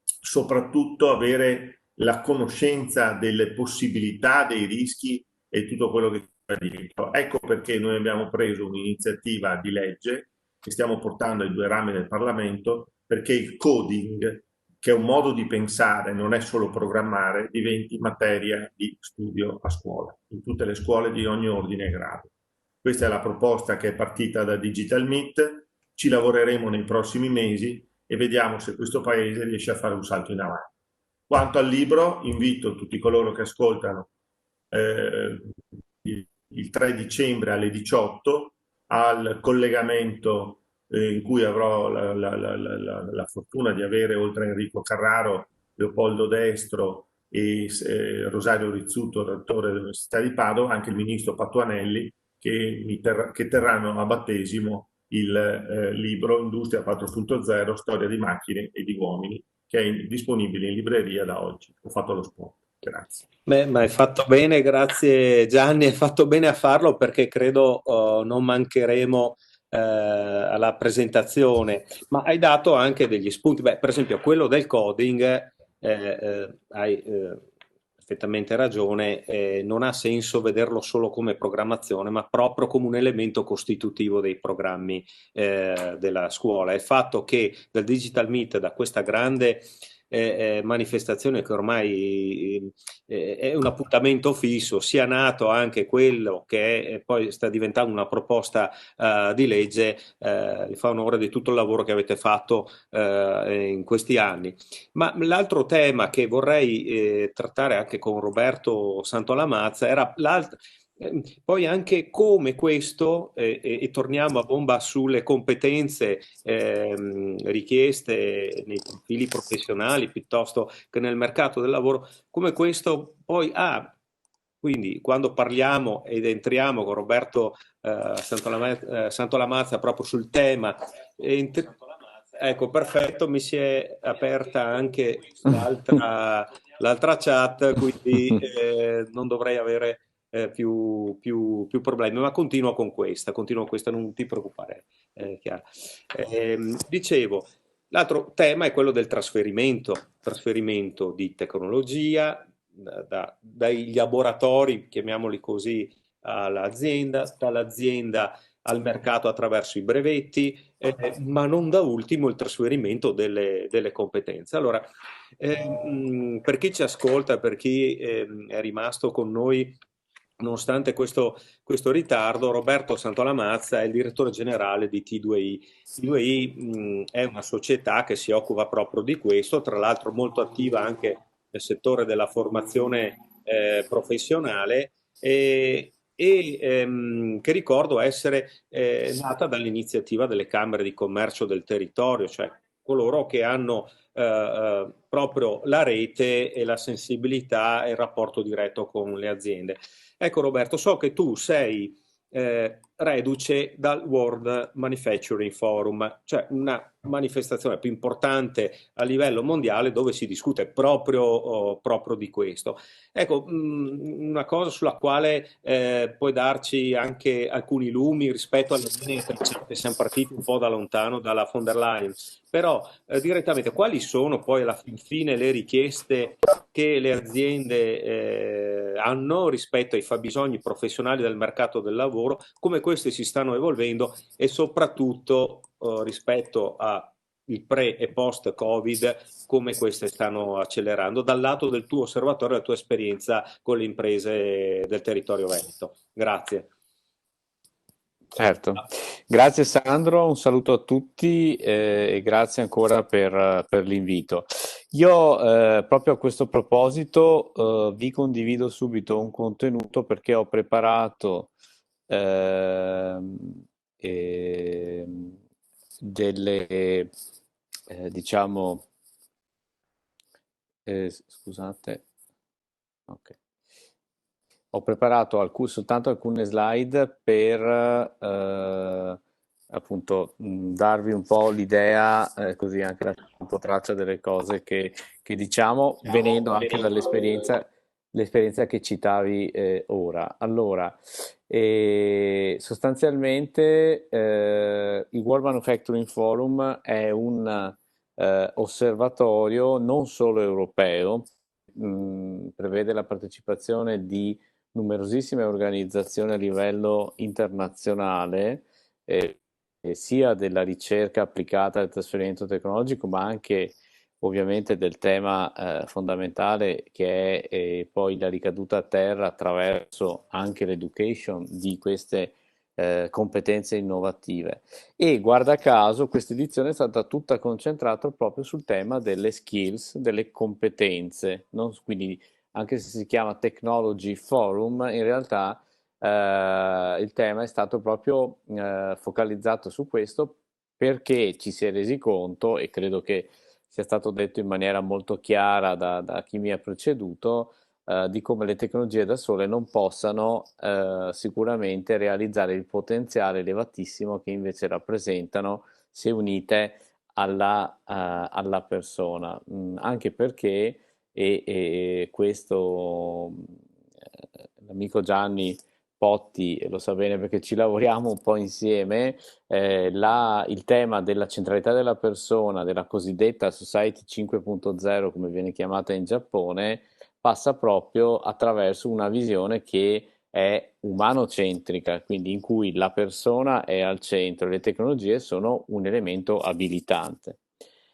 soprattutto avere la conoscenza delle possibilità, dei rischi e tutto quello che c'è dietro. Ecco perché noi abbiamo preso un'iniziativa di legge che stiamo portando ai 2 rami del Parlamento, perché il coding, che è un modo di pensare, non è solo programmare, diventi materia di studio a scuola, in tutte le scuole di ogni ordine e grado. Questa è la proposta che è partita da Digital Meet, ci lavoreremo nei prossimi mesi e vediamo se questo paese riesce a fare un salto in avanti. Quanto al libro, invito tutti coloro che ascoltano il 3 dicembre alle 18 al collegamento in cui avrò la fortuna di avere, oltre a Enrico Carraro, Leopoldo Destro e Rosario Rizzuto, rettore dell'Università di Padova, anche il ministro Patuanelli, che terranno a battesimo il libro Industria 4.0, Storia di macchine e di uomini, che è disponibile in libreria da oggi. Ho fatto lo spot. Grazie. Beh, ma hai fatto bene, grazie Gianni, hai fatto bene a farlo perché credo non mancheremo alla presentazione, ma hai dato anche degli spunti. Beh, per esempio quello del coding, hai perfettamente ragione, non ha senso vederlo solo come programmazione, ma proprio come un elemento costitutivo dei programmi della scuola. Il fatto che dal Digital Meet, da questa grande manifestazione che ormai è un appuntamento fisso, sia nato anche quello che poi sta diventando una proposta di legge, vi fa onore di tutto il lavoro che avete fatto in questi anni. Ma l'altro tema che vorrei trattare anche con Roberto Santolamazza era poi anche come questo, e torniamo a bomba sulle competenze richieste nei profili professionali piuttosto che nel mercato del lavoro, come questo poi ha, quindi quando parliamo ed entriamo con Roberto Santolamazza proprio sul tema, ecco, perfetto, mi si è aperta anche l'altra chat, quindi non dovrei avere più problemi, ma continuo con questa, non ti preoccupare, Chiara. Dicevo, l'altro tema è quello del trasferimento di tecnologia dai laboratori, chiamiamoli così, all'azienda, dall'azienda al mercato attraverso i brevetti, ma non da ultimo il trasferimento delle competenze. Allora, per chi ci ascolta, per chi è rimasto con noi nonostante questo ritardo, Roberto Santolamazza è il direttore generale di T2I. T2I è una società che si occupa proprio di questo, tra l'altro molto attiva anche nel settore della formazione professionale e che ricordo essere nata dall'iniziativa delle Camere di Commercio del territorio, cioè coloro che hanno proprio la rete e la sensibilità e il rapporto diretto con le aziende. Ecco Roberto, so che tu sei reduce dal World Manufacturing Forum, cioè una manifestazione più importante a livello mondiale dove si discute proprio di questo. Ecco, una cosa sulla quale puoi darci anche alcuni lumi rispetto alle linee che siamo partiti un po' da lontano dalla von der Leyen, però direttamente quali sono poi alla fine le richieste che le aziende hanno rispetto ai fabbisogni professionali del mercato del lavoro, come questi si stanno evolvendo e soprattutto rispetto a il pre e post Covid, come queste stanno accelerando dal lato del tuo osservatorio e la tua esperienza con le imprese del territorio veneto. Grazie. Certo, grazie Sandro, un saluto a tutti e grazie ancora per l'invito. Io proprio a questo proposito vi condivido subito un contenuto perché ho preparato delle, diciamo, scusate, ok. Ho preparato soltanto alcune slide per appunto darvi un po' l'idea, così anche lasciare un po' traccia delle cose che diciamo, venendo anche l'esperienza che citavi ora. Allora, sostanzialmente il World Manufacturing Forum è un osservatorio non solo europeo, prevede la partecipazione di numerosissime organizzazioni a livello internazionale, sia della ricerca applicata al trasferimento tecnologico, ma anche ovviamente del tema fondamentale che è poi la ricaduta a terra attraverso anche l'education di queste competenze innovative. E guarda caso, questa edizione è stata tutta concentrata proprio sul tema delle skills, delle competenze, no? Quindi anche se si chiama Technology Forum, in realtà il tema è stato proprio focalizzato su questo perché ci si è resi conto, e credo che sia stato detto in maniera molto chiara da chi mi ha preceduto, di come le tecnologie da sole non possano sicuramente realizzare il potenziale elevatissimo che invece rappresentano se unite alla persona. Anche perché, e questo l'amico Gianni Potti lo sa bene perché ci lavoriamo un po' insieme, il tema della centralità della persona, della cosiddetta Society 5.0, come viene chiamata in Giappone, passa proprio attraverso una visione che è umanocentrica, quindi in cui la persona è al centro e le tecnologie sono un elemento abilitante.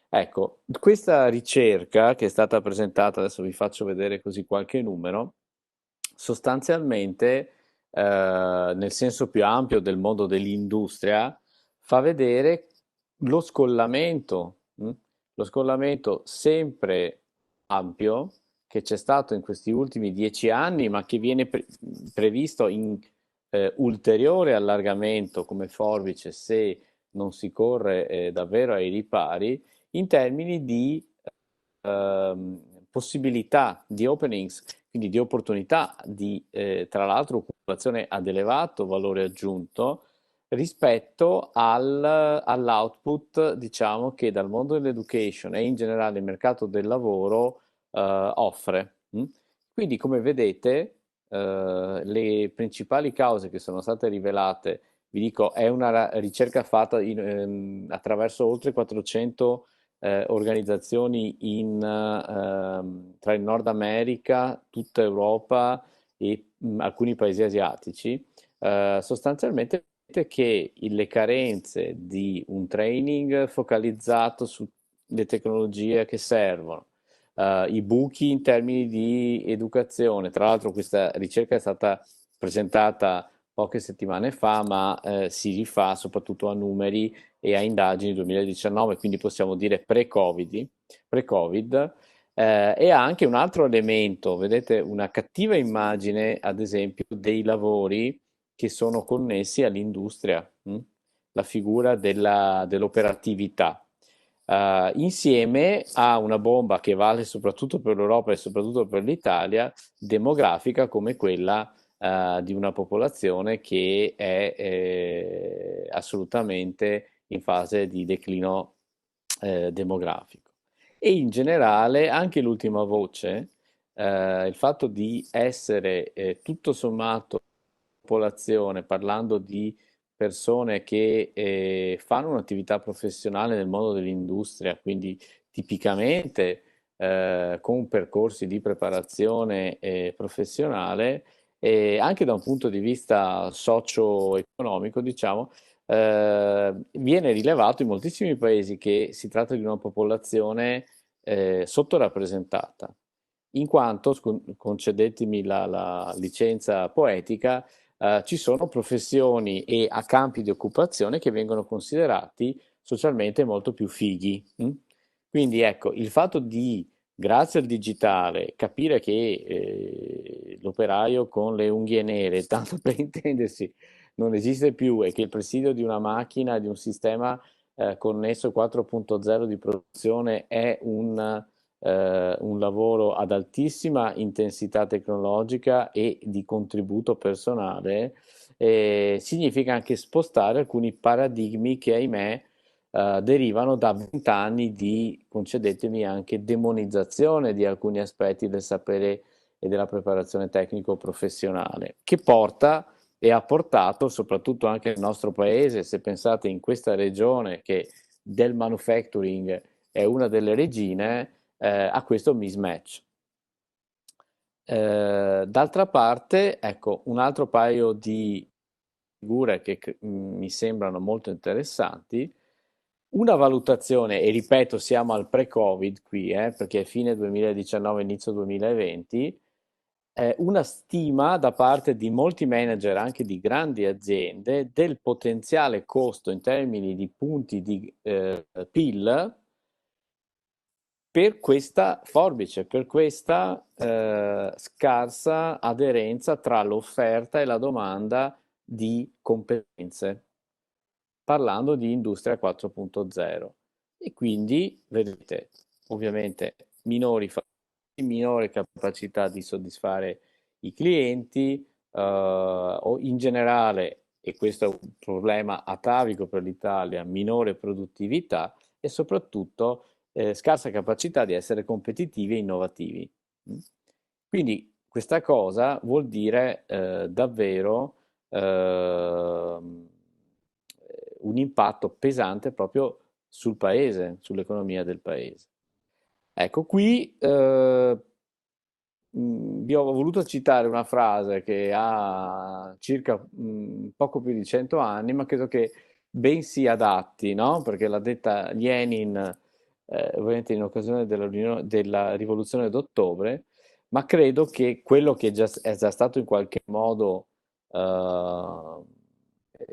Ecco, questa ricerca che è stata presentata, adesso vi faccio vedere così qualche numero, sostanzialmente, nel senso più ampio del mondo dell'industria, fa vedere lo scollamento, lo scollamento sempre ampio che c'è stato in questi ultimi 10 anni, ma che viene previsto in ulteriore allargamento come forbice se non si corre davvero ai ripari, in termini di possibilità di openings, quindi di opportunità di, tra l'altro, occupazione ad elevato valore aggiunto rispetto all'output, diciamo, che dal mondo dell'education e in generale il mercato del lavoro offre. Quindi, come vedete, le principali cause che sono state rivelate, vi dico, è una ricerca fatta attraverso oltre 400 organizzazioni tra il Nord America, tutta Europa e alcuni paesi asiatici, sostanzialmente che le carenze di un training focalizzato sulle tecnologie che servono, i buchi in termini di educazione. Tra l'altro questa ricerca è stata presentata poche settimane fa, ma si rifà soprattutto a numeri e a indagini 2019, quindi possiamo dire pre-Covid, e ha anche un altro elemento, vedete, una cattiva immagine, ad esempio, dei lavori che sono connessi all'industria, la figura dell'operatività. Insieme a una bomba che vale soprattutto per l'Europa e soprattutto per l'Italia, demografica come quella di una popolazione che è assolutamente in fase di declino demografico. E in generale anche l'ultima voce, il fatto di essere tutto sommato popolazione, parlando di persone che fanno un'attività professionale nel mondo dell'industria, quindi tipicamente con percorsi di preparazione professionale, e anche da un punto di vista socio-economico, diciamo, viene rilevato in moltissimi paesi che si tratta di una popolazione sottorappresentata, in quanto, concedetemi la licenza poetica, ci sono professioni e a campi di occupazione che vengono considerati socialmente molto più fighi. Quindi ecco, il fatto di, grazie al digitale, capire che l'operaio con le unghie nere, tanto per intendersi, non esiste più e che il presidio di una macchina, di un sistema connesso 4.0 di produzione è un lavoro ad altissima intensità tecnologica e di contributo personale, significa anche spostare alcuni paradigmi che, ahimè, derivano da 20 anni di, concedetemi, anche demonizzazione di alcuni aspetti del sapere e della preparazione tecnico-professionale, che porta e ha portato soprattutto anche nel nostro paese, se pensate in questa regione che del manufacturing è una delle regine, a questo mismatch. D'altra parte, ecco, un altro paio di figure che mi sembrano molto interessanti, una valutazione, e ripeto, siamo al pre-Covid qui, perché è fine 2019, inizio 2020, una stima da parte di molti manager, anche di grandi aziende, del potenziale costo in termini di punti di PIL per questa forbice, per questa scarsa aderenza tra l'offerta e la domanda di competenze, parlando di industria 4.0. E quindi, vedete, ovviamente minore capacità di soddisfare i clienti, o in generale, e questo è un problema atavico per l'Italia, minore produttività e soprattutto scarsa capacità di essere competitivi e innovativi. Quindi questa cosa vuol dire davvero un impatto pesante proprio sul paese, sull'economia del paese. Ecco, qui vi ho voluto citare una frase che ha circa poco più di 100 anni, ma credo che ben si adatti, no? Perché l'ha detta Lenin, ovviamente in occasione della rivoluzione d'ottobre, ma credo che quello che è già stato in qualche modo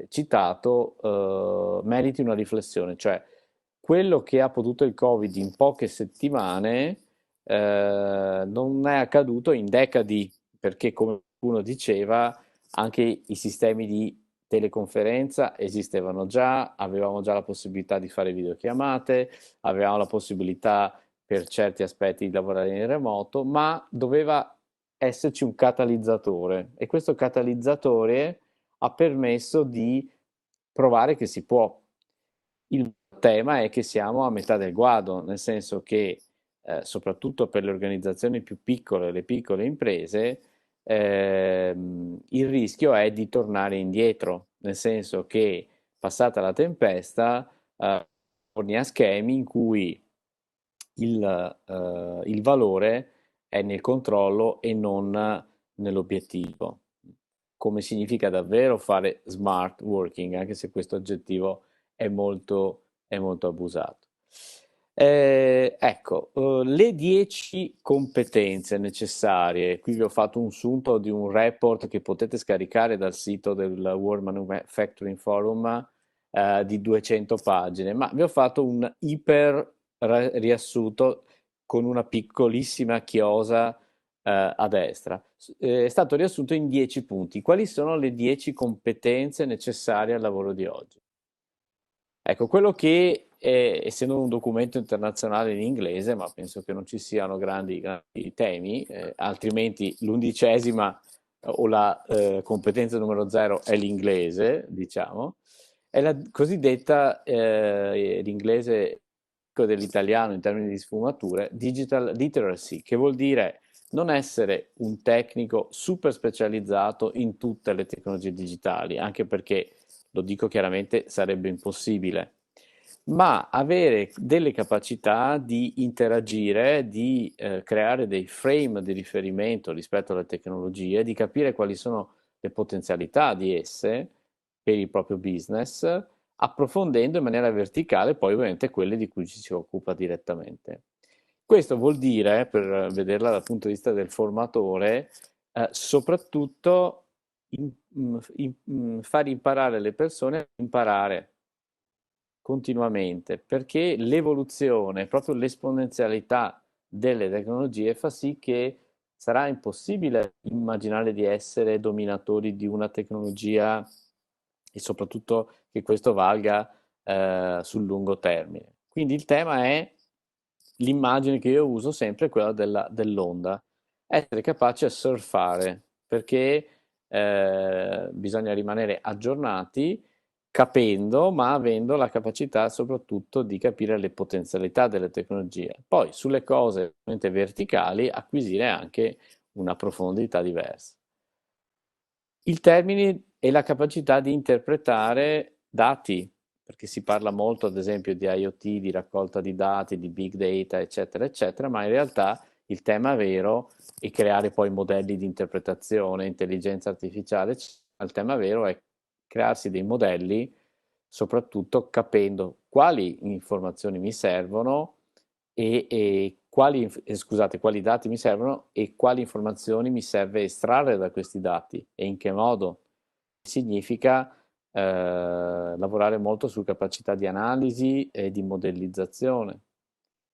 citato meriti una riflessione, cioè quello che ha potuto il Covid in poche settimane non è accaduto in decadi, perché come qualcuno diceva, anche i sistemi di teleconferenza esistevano già, avevamo già la possibilità di fare videochiamate, avevamo la possibilità per certi aspetti di lavorare in remoto, ma doveva esserci un catalizzatore e questo catalizzatore ha permesso di provare che si può. Il tema è che siamo a metà del guado, nel senso che soprattutto per le organizzazioni più piccole, le piccole imprese, il rischio è di tornare indietro, nel senso che passata la tempesta, torni a schemi in cui il valore è nel controllo e non nell'obiettivo, come significa davvero fare smart working, anche se questo aggettivo è molto abusato. Ecco, le 10 competenze necessarie, qui vi ho fatto un sunto di un report che potete scaricare dal sito del World Manufacturing Forum di 200 pagine, ma vi ho fatto un iper riassunto con una piccolissima chiosa a destra. È stato riassunto in 10 punti. Quali sono le 10 competenze necessarie al lavoro di oggi? Ecco, quello che, essendo un documento internazionale in inglese, ma penso che non ci siano grandi temi, altrimenti l'11ª o la competenza numero 0 è l'inglese, diciamo, è la cosiddetta, l'inglese dell'italiano in termini di sfumature, digital literacy, che vuol dire non essere un tecnico super specializzato in tutte le tecnologie digitali, anche perché, lo dico chiaramente, sarebbe impossibile, ma avere delle capacità di interagire, di creare dei frame di riferimento rispetto alle tecnologie, di capire quali sono le potenzialità di esse per il proprio business, approfondendo in maniera verticale poi ovviamente quelle di cui ci si occupa direttamente. Questo vuol dire, per vederla dal punto di vista del formatore, soprattutto far imparare le persone a imparare continuamente, perché l'evoluzione, proprio l'esponenzialità delle tecnologie fa sì che sarà impossibile immaginare di essere dominatori di una tecnologia e soprattutto che questo valga sul lungo termine. Quindi il tema è l'immagine che io uso sempre, è quella dell'onda, essere capaci a surfare, perché bisogna rimanere aggiornati, capendo, ma avendo la capacità soprattutto di capire le potenzialità delle tecnologie. Poi sulle cose veramente verticali acquisire anche una profondità diversa. Il termine è la capacità di interpretare dati, perché si parla molto, ad esempio, di IoT, di raccolta di dati, di big data, eccetera, eccetera, ma in realtà il tema vero è creare poi modelli di interpretazione, intelligenza artificiale, eccetera. Il tema vero è crearsi dei modelli, soprattutto capendo quali informazioni mi servono e quali dati mi servono e quali informazioni mi serve estrarre da questi dati e in che modo. Significa lavorare molto su capacità di analisi e di modellizzazione.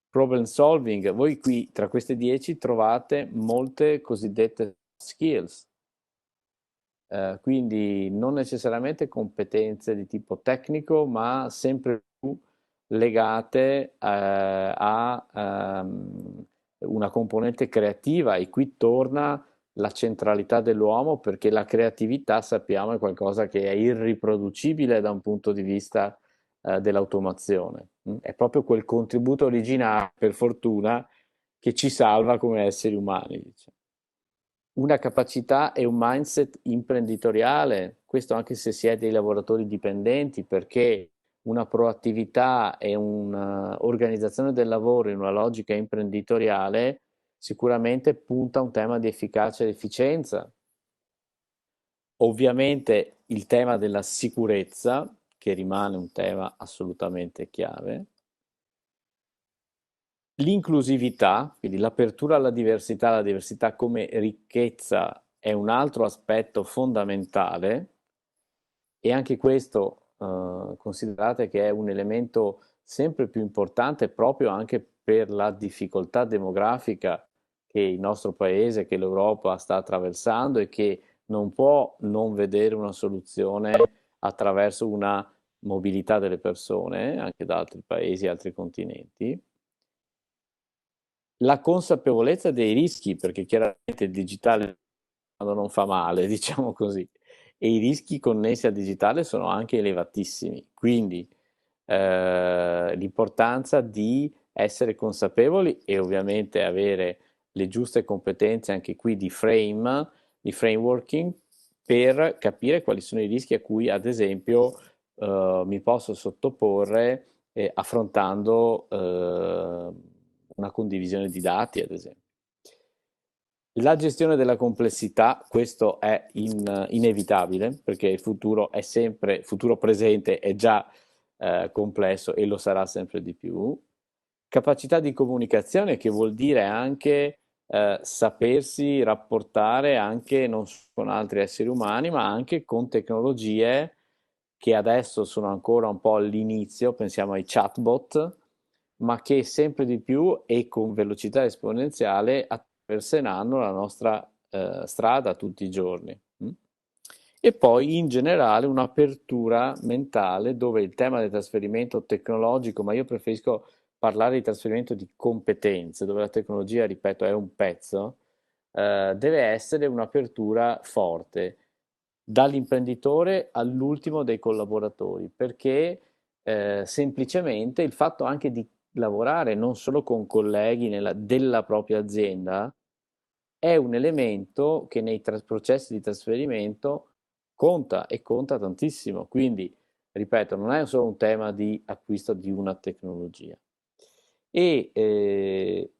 Problem solving, voi qui tra queste 10 trovate molte cosiddette skills, quindi non necessariamente competenze di tipo tecnico, ma sempre più legate a una componente creativa, e qui torna la centralità dell'uomo, perché la creatività sappiamo è qualcosa che è irriproducibile da un punto di vista dell'automazione. È proprio quel contributo originale, per fortuna, che ci salva come esseri umani, diciamo. Una capacità e un mindset imprenditoriale, questo anche se si è dei lavoratori dipendenti, perché una proattività e un'organizzazione del lavoro in una logica imprenditoriale sicuramente punta a un tema di efficacia ed efficienza. Ovviamente il tema della sicurezza, che rimane un tema assolutamente chiave. L'inclusività, quindi l'apertura alla diversità, la diversità come ricchezza è un altro aspetto fondamentale, e anche questo considerate che è un elemento sempre più importante proprio anche per la difficoltà demografica che il nostro paese, che l'Europa sta attraversando, e che non può non vedere una soluzione attraverso una mobilità delle persone anche da altri paesi, altri continenti. La consapevolezza dei rischi, perché chiaramente il digitale non fa male, diciamo così, e i rischi connessi al digitale sono anche elevatissimi, quindi l'importanza di essere consapevoli e ovviamente avere le giuste competenze anche qui di frameworking, per capire quali sono i rischi a cui ad esempio mi posso sottoporre affrontando una condivisione di dati, ad esempio. La gestione della complessità, questo è inevitabile, perché il futuro è sempre, futuro presente è già complesso e lo sarà sempre di più. Capacità di comunicazione, che vuol dire anche sapersi rapportare anche non solo con altri esseri umani, ma anche con tecnologie che adesso sono ancora un po' all'inizio, pensiamo ai chatbot, ma che sempre di più e con velocità esponenziale attraverseranno la nostra strada tutti i giorni. E poi in generale un'apertura mentale, dove il tema del trasferimento tecnologico, ma io preferisco parlare di trasferimento di competenze, dove la tecnologia, ripeto, è un pezzo, deve essere un'apertura forte, dall'imprenditore all'ultimo dei collaboratori, perché semplicemente il fatto anche di lavorare non solo con colleghi della propria azienda è un elemento che nei processi di trasferimento conta, e conta tantissimo. Quindi, ripeto, non è solo un tema di acquisto di una tecnologia. E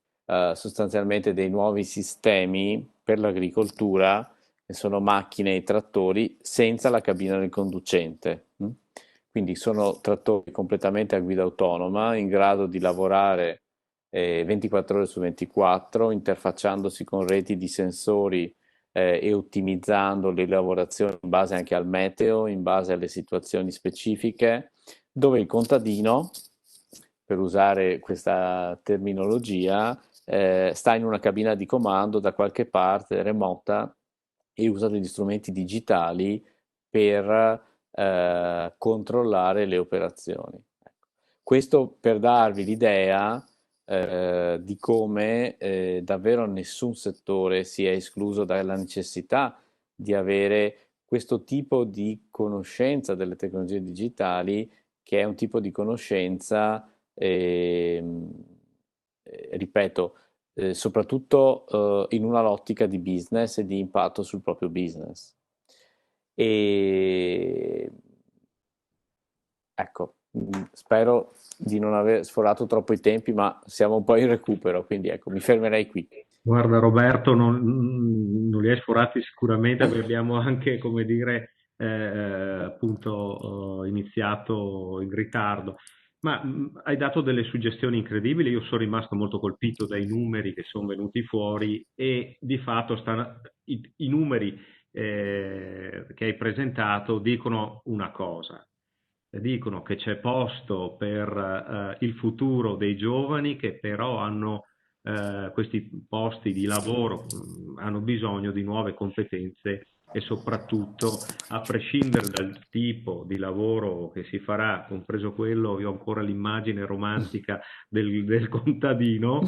sostanzialmente dei nuovi sistemi per l'agricoltura, che sono macchine e trattori senza la cabina del conducente. Quindi sono trattori completamente a guida autonoma, in grado di lavorare 24 ore su 24, interfacciandosi con reti di sensori e ottimizzando le lavorazioni in base anche al meteo, in base alle situazioni specifiche, dove il contadino, per usare questa terminologia, sta in una cabina di comando da qualche parte remota e usa degli strumenti digitali per controllare le operazioni. Ecco. Questo per darvi l'idea di come davvero nessun settore sia escluso dalla necessità di avere questo tipo di conoscenza delle tecnologie digitali, che è un tipo di conoscenza, ripeto, soprattutto in una ottica di business e di impatto sul proprio business. E ecco, spero di non aver sforato troppo i tempi, ma siamo un po' in recupero, quindi ecco, mi fermerei qui. Guarda Roberto, non li hai sforati sicuramente perché abbiamo anche, come dire, appunto iniziato in ritardo, ma hai dato delle suggestioni incredibili, io sono rimasto molto colpito dai numeri che sono venuti fuori e di fatto i numeri che hai presentato dicono una cosa. Dicono che c'è posto per il futuro dei giovani che però hanno questi posti di lavoro, hanno bisogno di nuove competenze e soprattutto, a prescindere dal tipo di lavoro che si farà, compreso quello, io ho ancora l'immagine romantica del contadino,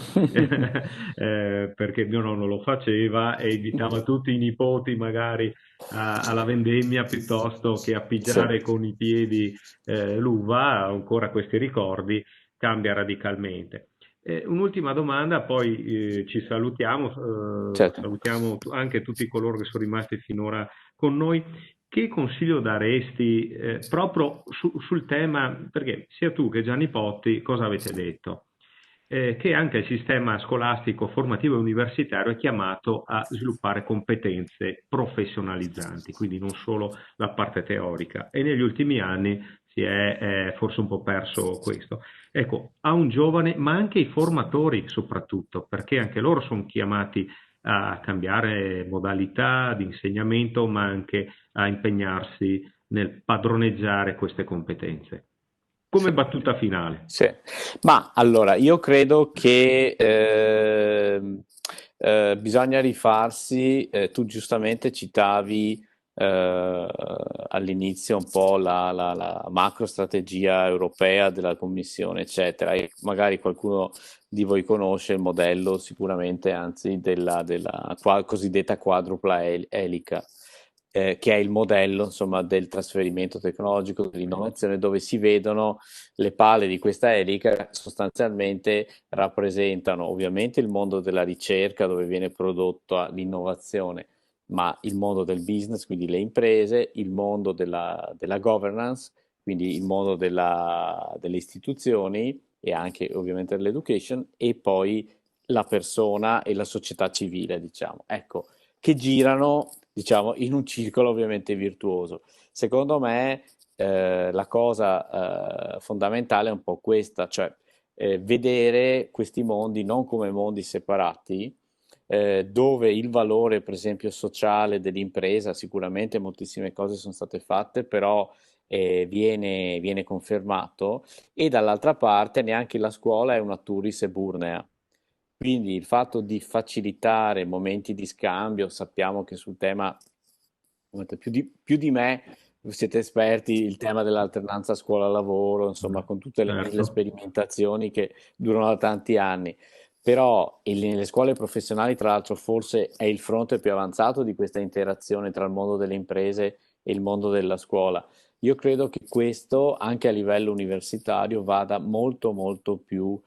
perché mio nonno lo faceva e invitava tutti i nipoti magari alla vendemmia piuttosto che a Sì, pigiare con i piedi l'uva, ho ancora questi ricordi, cambia radicalmente. Un'ultima domanda, poi ci certo. salutiamo anche tutti coloro che sono rimasti finora con noi. Che consiglio daresti proprio sul tema, perché sia tu che Gianni Potti, cosa avete detto? Che anche il sistema scolastico, formativo e universitario è chiamato a sviluppare competenze professionalizzanti, quindi non solo la parte teorica. E negli ultimi anni si è forse un po' perso questo. Ecco, a un giovane, ma anche i formatori soprattutto, perché anche loro sono chiamati a cambiare modalità di insegnamento, ma anche a impegnarsi nel padroneggiare queste competenze. Sì. Come battuta finale. Sì, ma allora io credo che bisogna rifarsi, tu giustamente citavi all'inizio un po' la macro strategia europea della Commissione, eccetera, e magari qualcuno di voi conosce il modello sicuramente, anzi, della cosiddetta quadrupla elica. Che è il modello, insomma, del trasferimento tecnologico, dell'innovazione, dove si vedono le pale di questa elica sostanzialmente rappresentano ovviamente il mondo della ricerca dove viene prodotta l'innovazione, ma il mondo del business, quindi le imprese, il mondo della governance, quindi il mondo delle istituzioni e anche ovviamente dell'education, e poi la persona e la società civile, diciamo. Ecco, che girano, diciamo, in un circolo ovviamente virtuoso. Secondo me la cosa fondamentale è un po' questa, cioè vedere questi mondi non come mondi separati, dove il valore, per esempio, sociale dell'impresa, sicuramente moltissime cose sono state fatte, però viene confermato, e dall'altra parte neanche la scuola è una Turris eburnea. Quindi il fatto di facilitare momenti di scambio, sappiamo che sul tema, più di me, siete esperti, il tema dell'alternanza scuola-lavoro, insomma, con tutte le mille Certo. sperimentazioni che durano da tanti anni. Però nelle scuole professionali, tra l'altro, forse è il fronte più avanzato di questa interazione tra il mondo delle imprese e il mondo della scuola. Io credo che questo, anche a livello universitario, vada molto, molto più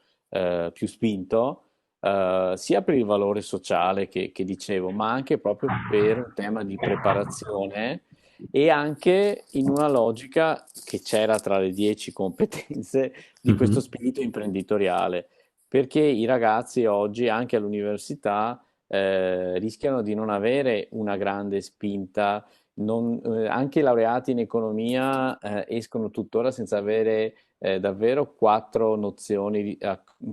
spinto, sia per il valore sociale che dicevo, ma anche proprio per un tema di preparazione e anche in una logica che c'era tra le 10 competenze di questo Mhm. spirito imprenditoriale, perché i ragazzi oggi, anche all'università, rischiano di non avere una grande spinta. Anche i laureati in economia escono tuttora senza avere davvero quattro nozioni di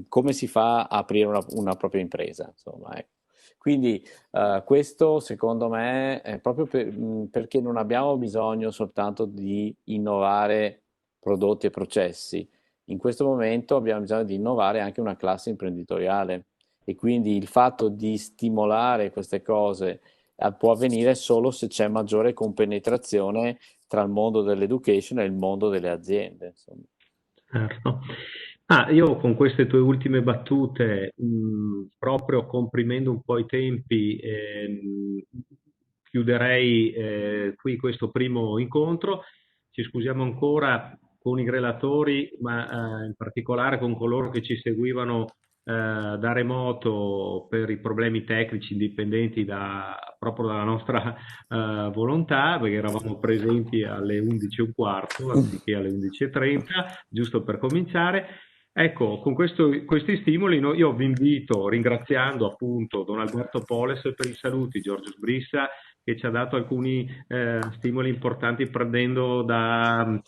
come si fa a aprire una propria impresa, insomma, ecco. Quindi questo secondo me è proprio perché non abbiamo bisogno soltanto di innovare prodotti e processi. In questo momento abbiamo bisogno di innovare anche una classe imprenditoriale, e quindi il fatto di stimolare queste cose può avvenire solo se c'è maggiore compenetrazione tra il mondo dell'education e il mondo delle aziende, insomma. Certo. Io con queste tue ultime battute, proprio comprimendo un po' i tempi, chiuderei qui questo primo incontro. Ci scusiamo ancora con i relatori, ma in particolare con coloro che ci seguivano da remoto per i problemi tecnici indipendenti proprio dalla nostra volontà, perché eravamo presenti alle 11:15 anziché alle 11:30, giusto per cominciare. Ecco, con questi stimoli io vi invito, ringraziando appunto Don Alberto Poles per i saluti, Giorgio Sbrissa che ci ha dato alcuni stimoli importanti prendendo dal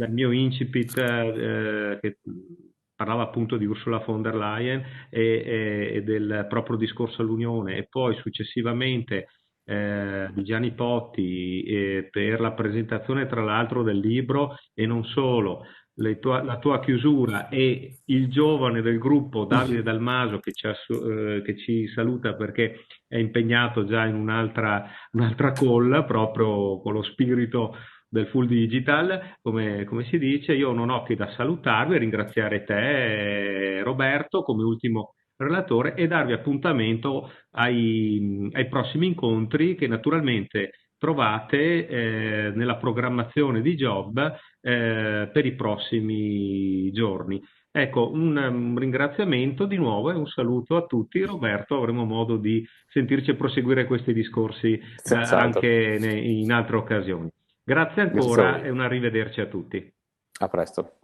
mio incipit che parlava appunto di Ursula von der Leyen e del proprio discorso all'Unione, e poi successivamente di Gianni Potti per la presentazione tra l'altro del libro, e non solo, la tua chiusura, e il giovane del gruppo Davide Dalmaso che ci saluta perché è impegnato già in un'altra call proprio con lo spirito del full digital, come si dice. Io non ho che da salutarvi e ringraziare te, Roberto, come ultimo relatore, e darvi appuntamento ai prossimi incontri che naturalmente trovate nella programmazione di Job per i prossimi giorni. Ecco, un ringraziamento di nuovo e un saluto a tutti. Roberto, avremo modo di sentirci e proseguire questi discorsi Senz'altro. anche in altre occasioni. Grazie Grazie a ancora voi. e un arrivederci a tutti. A presto.